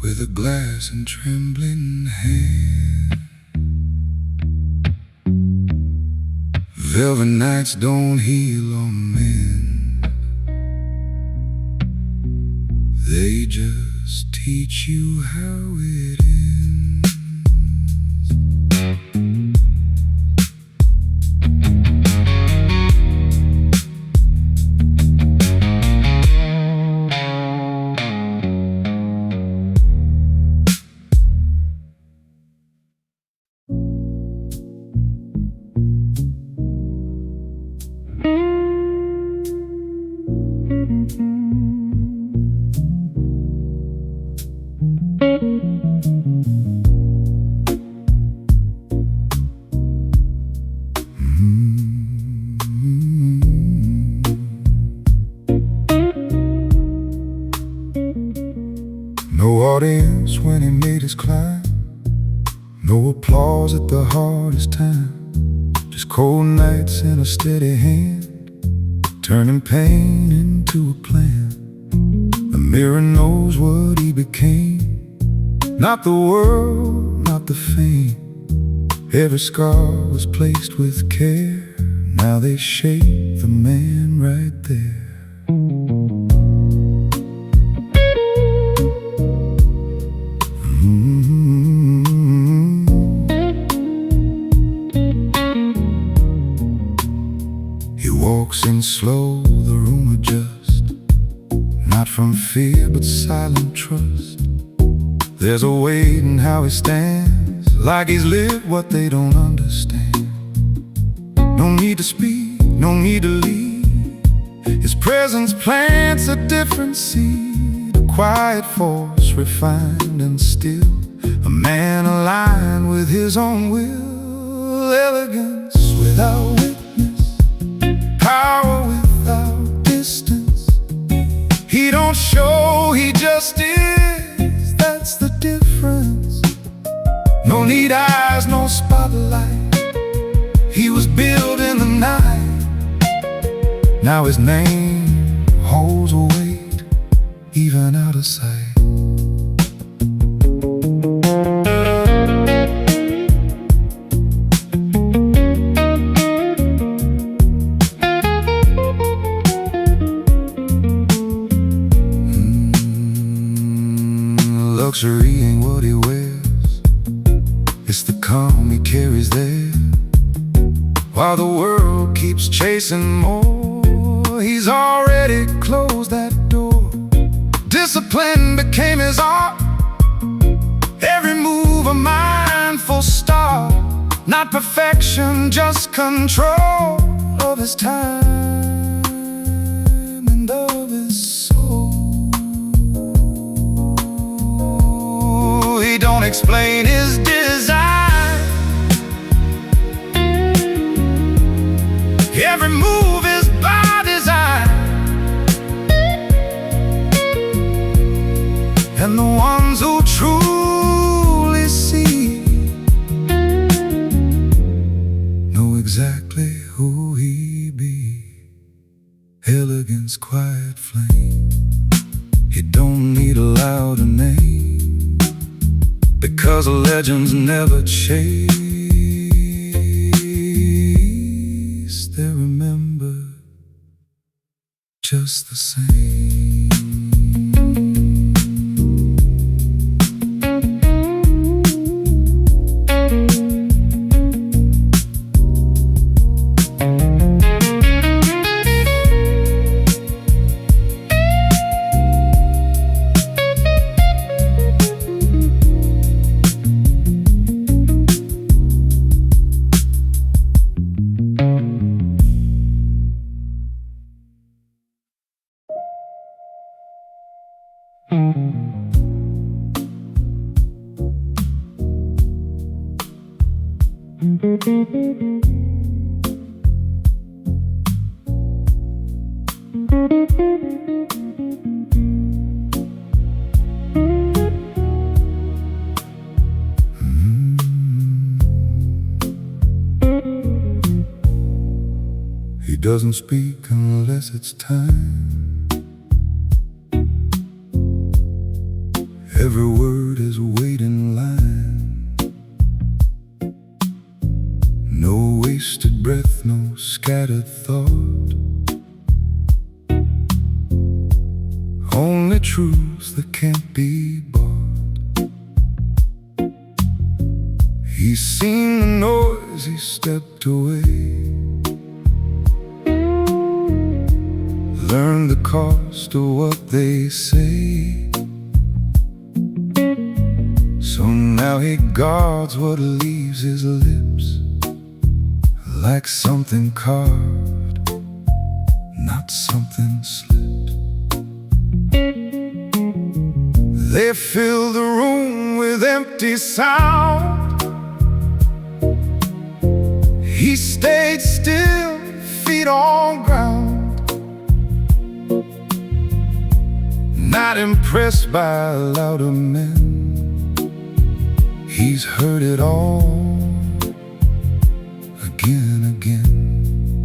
with a glass and trembling hand. Velvet nights don't heal or mend, they just teach you how it ends. No audience when he made his climb, no applause at the hardest time, just cold nights and a steady hand, turning pain into a plan. The mirror knows what he became, not the world, not the fame. Every scar was placed with care, now they shape the man right there. He walks in slow, the room adjusts, not from fear but silent trust. There's a weight in how he stands, like he's lived what they don't understand. No need to speak, no need to lead, his presence plants a different seed. A quiet force, refined and still, a man aligned with his own will. Elegance without witness, power without distance. He don't show, he just is, that's the difference. No need eyes, no spotlight, he was built in the night. Now his name holds a weight, even out of sight. Luxury ain't what he wears, it's the calm he carries there, while the world keeps chasing more. he's already closed that door. Discipline became his art. Every move a mindful start. Not perfection, just control of his time and of his soul. He don't explain his design. Every move is by design. And the ones who truly see know exactly who he be. Elegance, quiet flame. He don't need a louder name, because legends never chase. They're remembered just the same. He doesn't speak unless it's time. Every word is wait in line. No wasted breath, no scattered thought. Only truth that can't be bought. He's seen the noise, he stepped away. Learn the cost of what they say. So now he guards what leaves his lips, like something carved, not something slipped. They fill the room with empty sound. He stayed still, feet on ground. Not impressed by louder men. He's heard it all, again, again.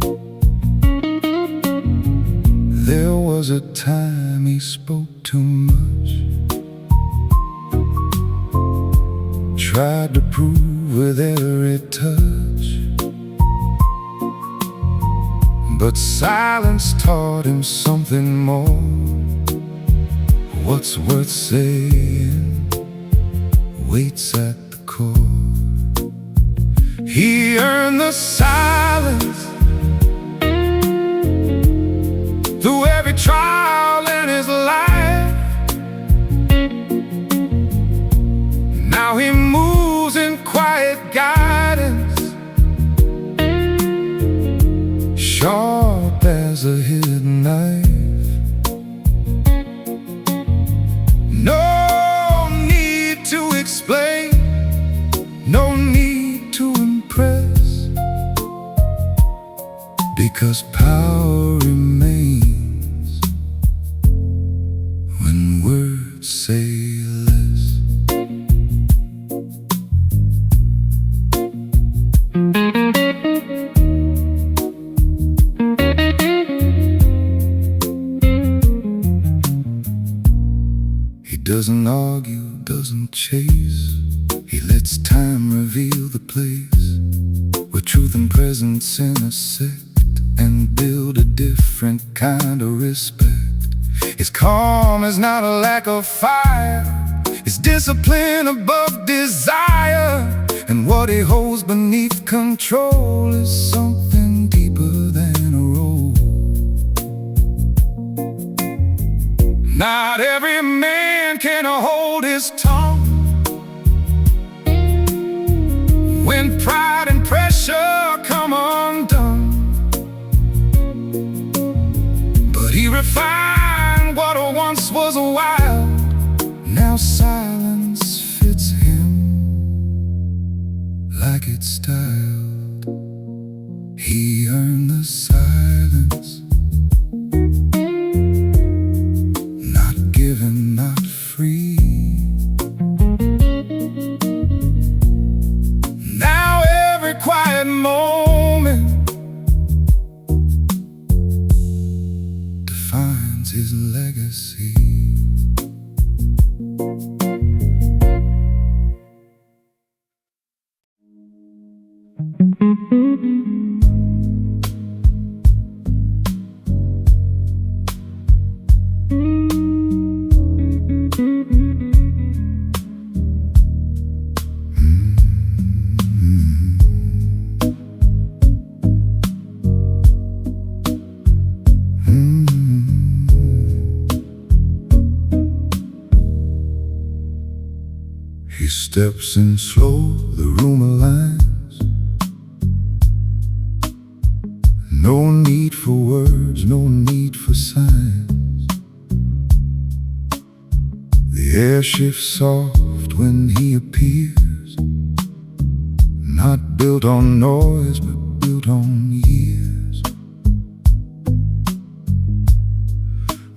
There was a time he spoke too much, tried to prove with every touch, but silence taught him something more. What's worth saying waits at the core. He earned the silence through every trial in his life. Now he moves in quiet guidance, sharp as a hidden knife. No need to explain, no need to impress, because power remains when words say less. He doesn't argue, doesn't chase. He lets time reveal the place where truth and presence intersect and build a different kind of respect. His calm is not a lack of fire, it's discipline above desire. And what he holds beneath control is something deeper than a role. Not every man can hold his tongue when pride and pressure come undone. But he refined what once was wild. Now silence fits him like it's styled. He earned the silence, not given, not free. Now every quiet moment defines his legacy. He steps in slow, the room aligns. No need for words, no need for signs. The air shifts soft when he appears, not built on noise, but built on years.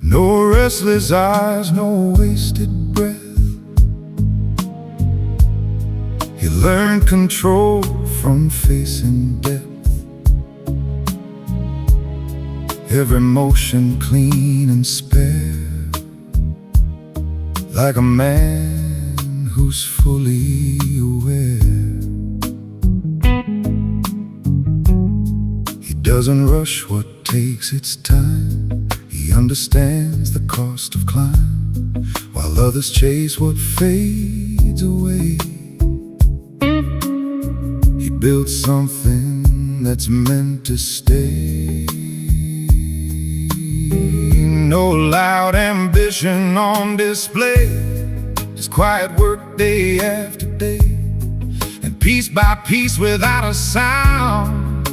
No restless eyes, no wasted breath. He learned control from facing depth. Every motion clean and spare, like a man who's fully aware. He doesn't rush what takes its time. He understands the cost of climb, while others chase what fades away. He built something that's meant to stay. No loud ambition on display, just quiet work day after day, and piece by piece without a sound,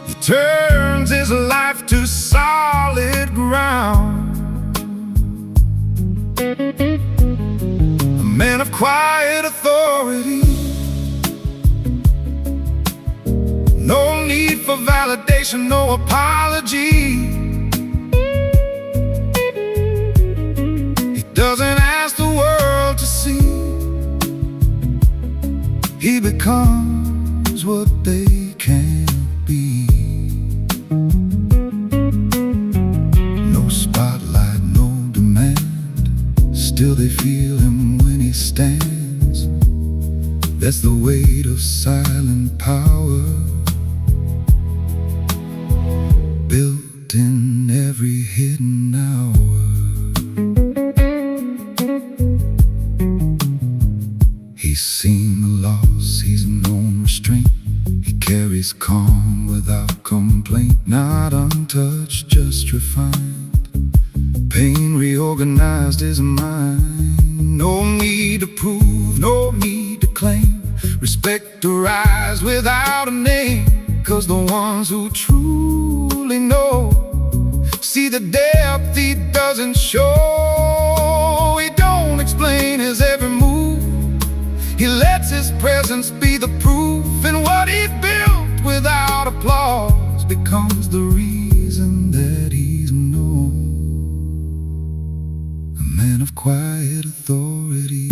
he turns his life to solid ground. A man of quiet authority, no need for validation, no apology. He doesn't ask the world to see. He becomes what they can't be. No spotlight, no demand, still they feel him when he stands. That's the weight of silent power, built in every hidden hour. He's seen the loss, he's known restraint. He carries calm without complaint, not untouched, just refined. Pain reorganized his mind. No need to prove, no need to claim. Respect to rise without a name, 'cause the ones who truly know see the depth he doesn't show. He don't explain his every move, he lets his presence be the proof. And what he built without applause becomes the reason that he's known. A man of quiet authority,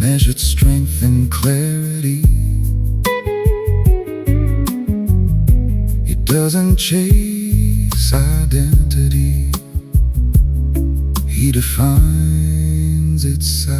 measured strength and clarity. He doesn't chase identity, he defines it silently.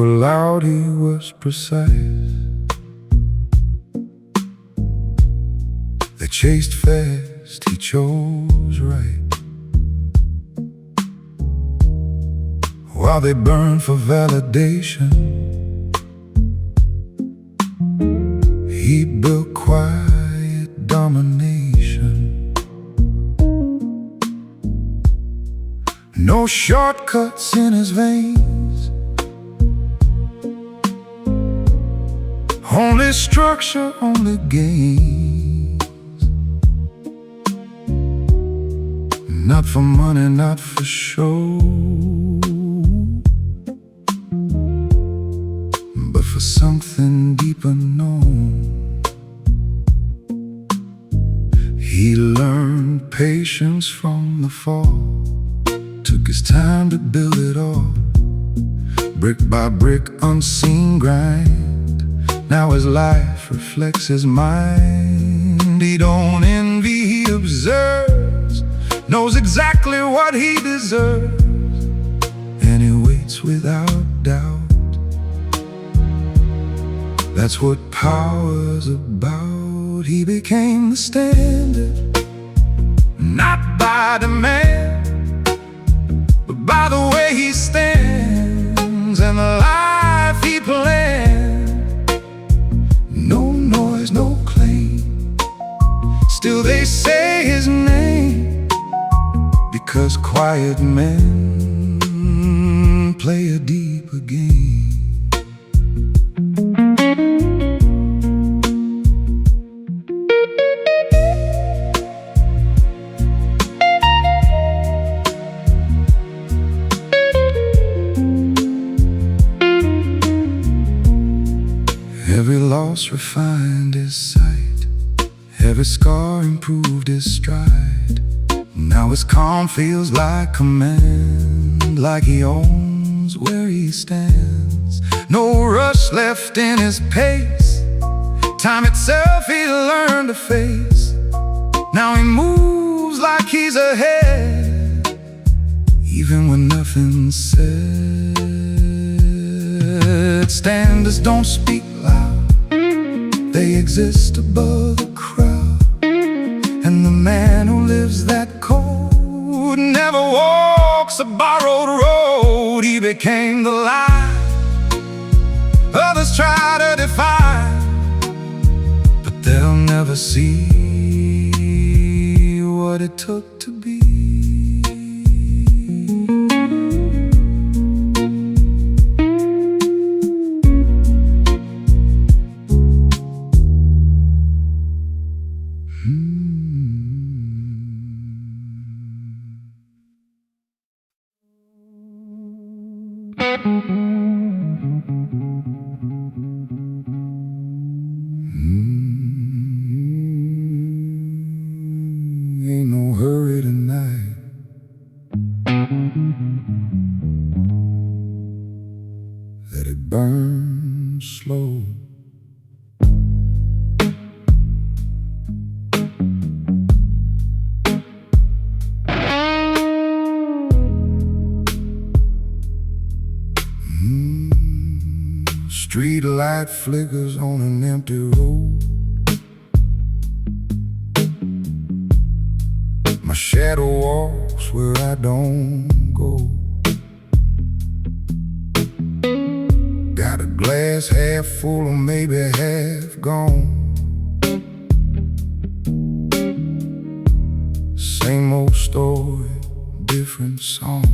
were loud, he was precise. They chased fast, he chose right. While they burned for validation, he built quiet domination. No shortcuts in his veins, only structure, only gains. Not for money, not for show, but for something deeper known. He learned patience from the fall, took his time to build it all, brick by brick, unseen grind. Now his life reflects his mind. He don't envy, he observes, knows exactly what he deserves, and he waits without doubt. That's what power's about. He became the standard, not by demand, but by the way he stands and the life he planned. No noise, no claim, still they say his name, because quiet men play a deeper game. Every loss refined his sight, every scar improved his stride. Now his calm feels like command, like he owns where he stands. No rush left in his pace, time itself he learned to face. Now he moves like he's ahead, even when nothing's said. Standards don't speak loud, they exist above the crowd. And the man who lives that code never walks a borrowed road. He became the light others try to defy, but they'll never see what it took to be. Ain't no hurry tonight. Let it burn slow. Street light flickers on an empty road. My shadow walks where I don't go. Got a glass half full or maybe half gone. Same old story, different song.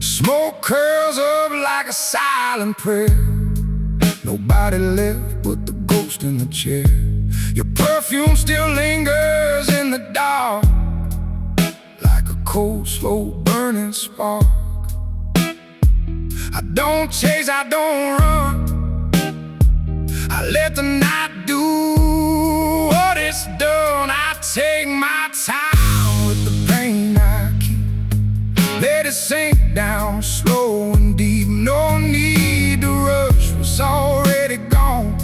Smoke curls up like a silent prayer. Nobody left but the ghost in the chair. Your perfume still lingers in the dark, like a cold, slow burning spark. I don't chase, I don't run, I let the night do what it's done. I take my time with the pain I keep, let it sink down slow and deep. No need to rush, what's already gone.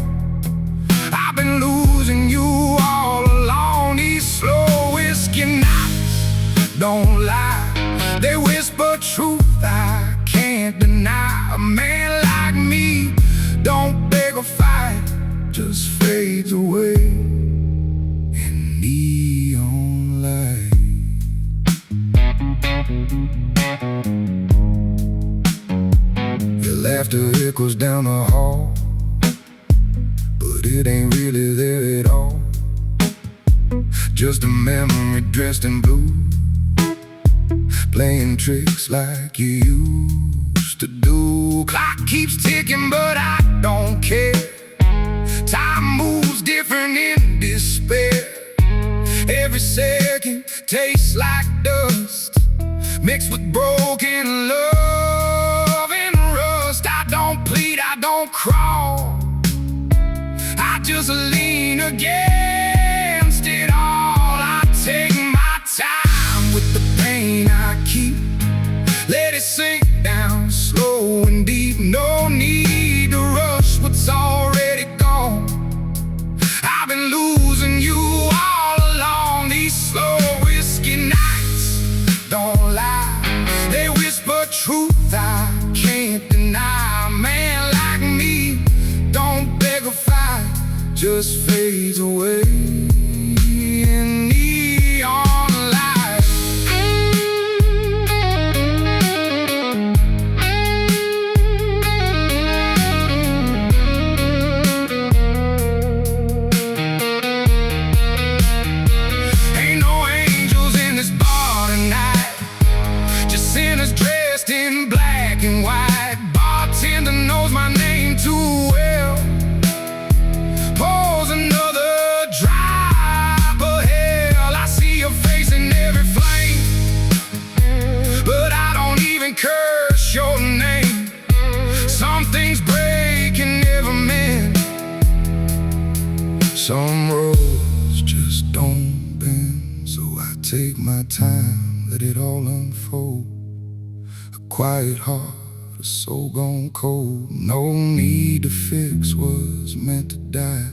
I've been losing you all along. These slow whiskey nights don't lie, they whisper truth. it ain't really there at all. Just a memory dressed in blue, playing tricks like you used to do. Clock keeps ticking but I don't care. Time moves different in despair. Every second tastes like dust, mixed with broken love and rust. I don't plead, I don't crawl, I just lean against it all. I take my time with the pain I keep, let it sink down slow and deep. No need to rush what's already gone. I've been losing you all along. These slow whiskey nights don't lie, they whisper truth I can't deny. A man like me don't beg or fight, just fades away in neon light. Ain't no angels in this bar tonight, just sinners dressed in black and white. Bartender knows my name too well, pours another drop of hell. I see your face in every flame, but I don't even curse your name. Some things break and never mend, some roads just don't bend. So I take my time, let it all unfold. A quiet heart, a soul gone cold. No need to fix what's meant to die,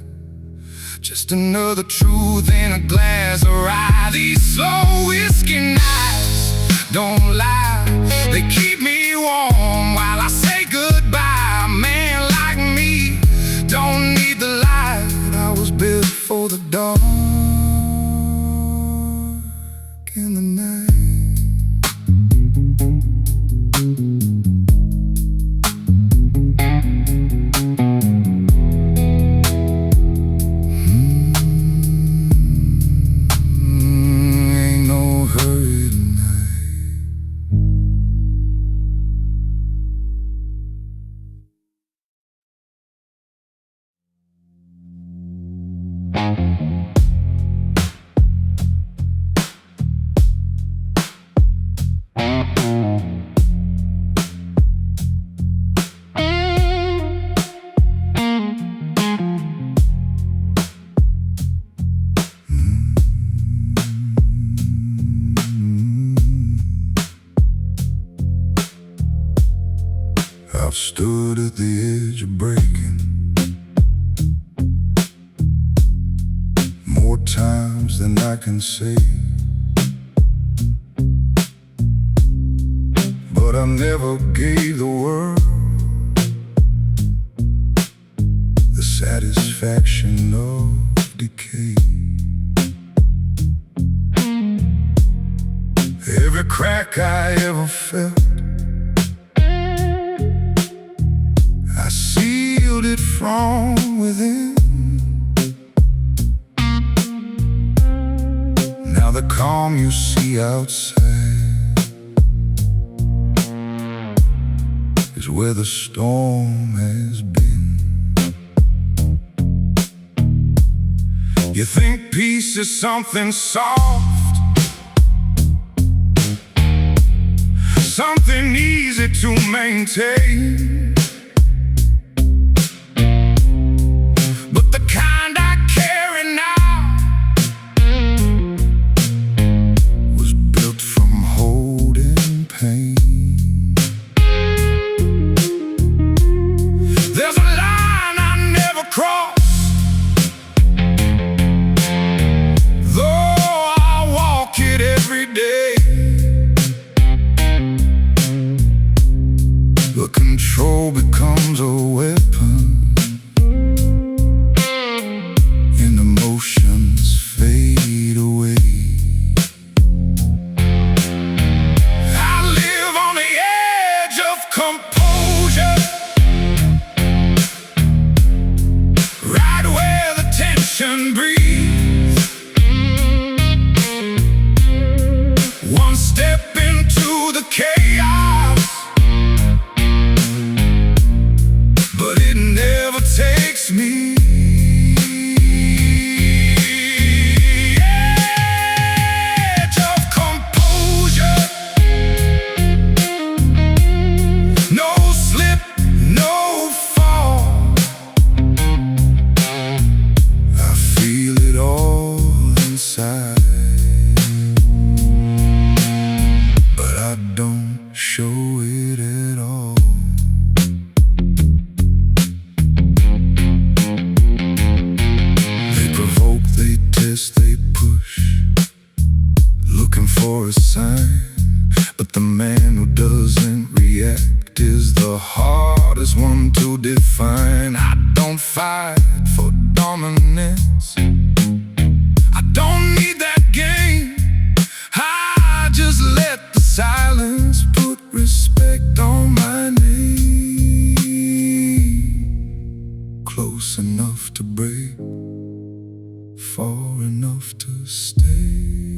just another truth in a glass of rye. These slow whiskey nights don't lie, they keep me warm while I say goodbye. A man like me don't need the light, I was built for the dark and the night. Ain't no hurry tonight. I've stood at the edge of breaking more times than I can say, but I never gave the world the satisfaction of decay. Every crack I ever felt, I sealed it from within. Now the calm you see outside is where the storm has been. You think peace is something soft, something easy to maintain, control fight for dominance. I don't need that game. I just let the silence put respect on my name. Close enough to break, far enough to stay.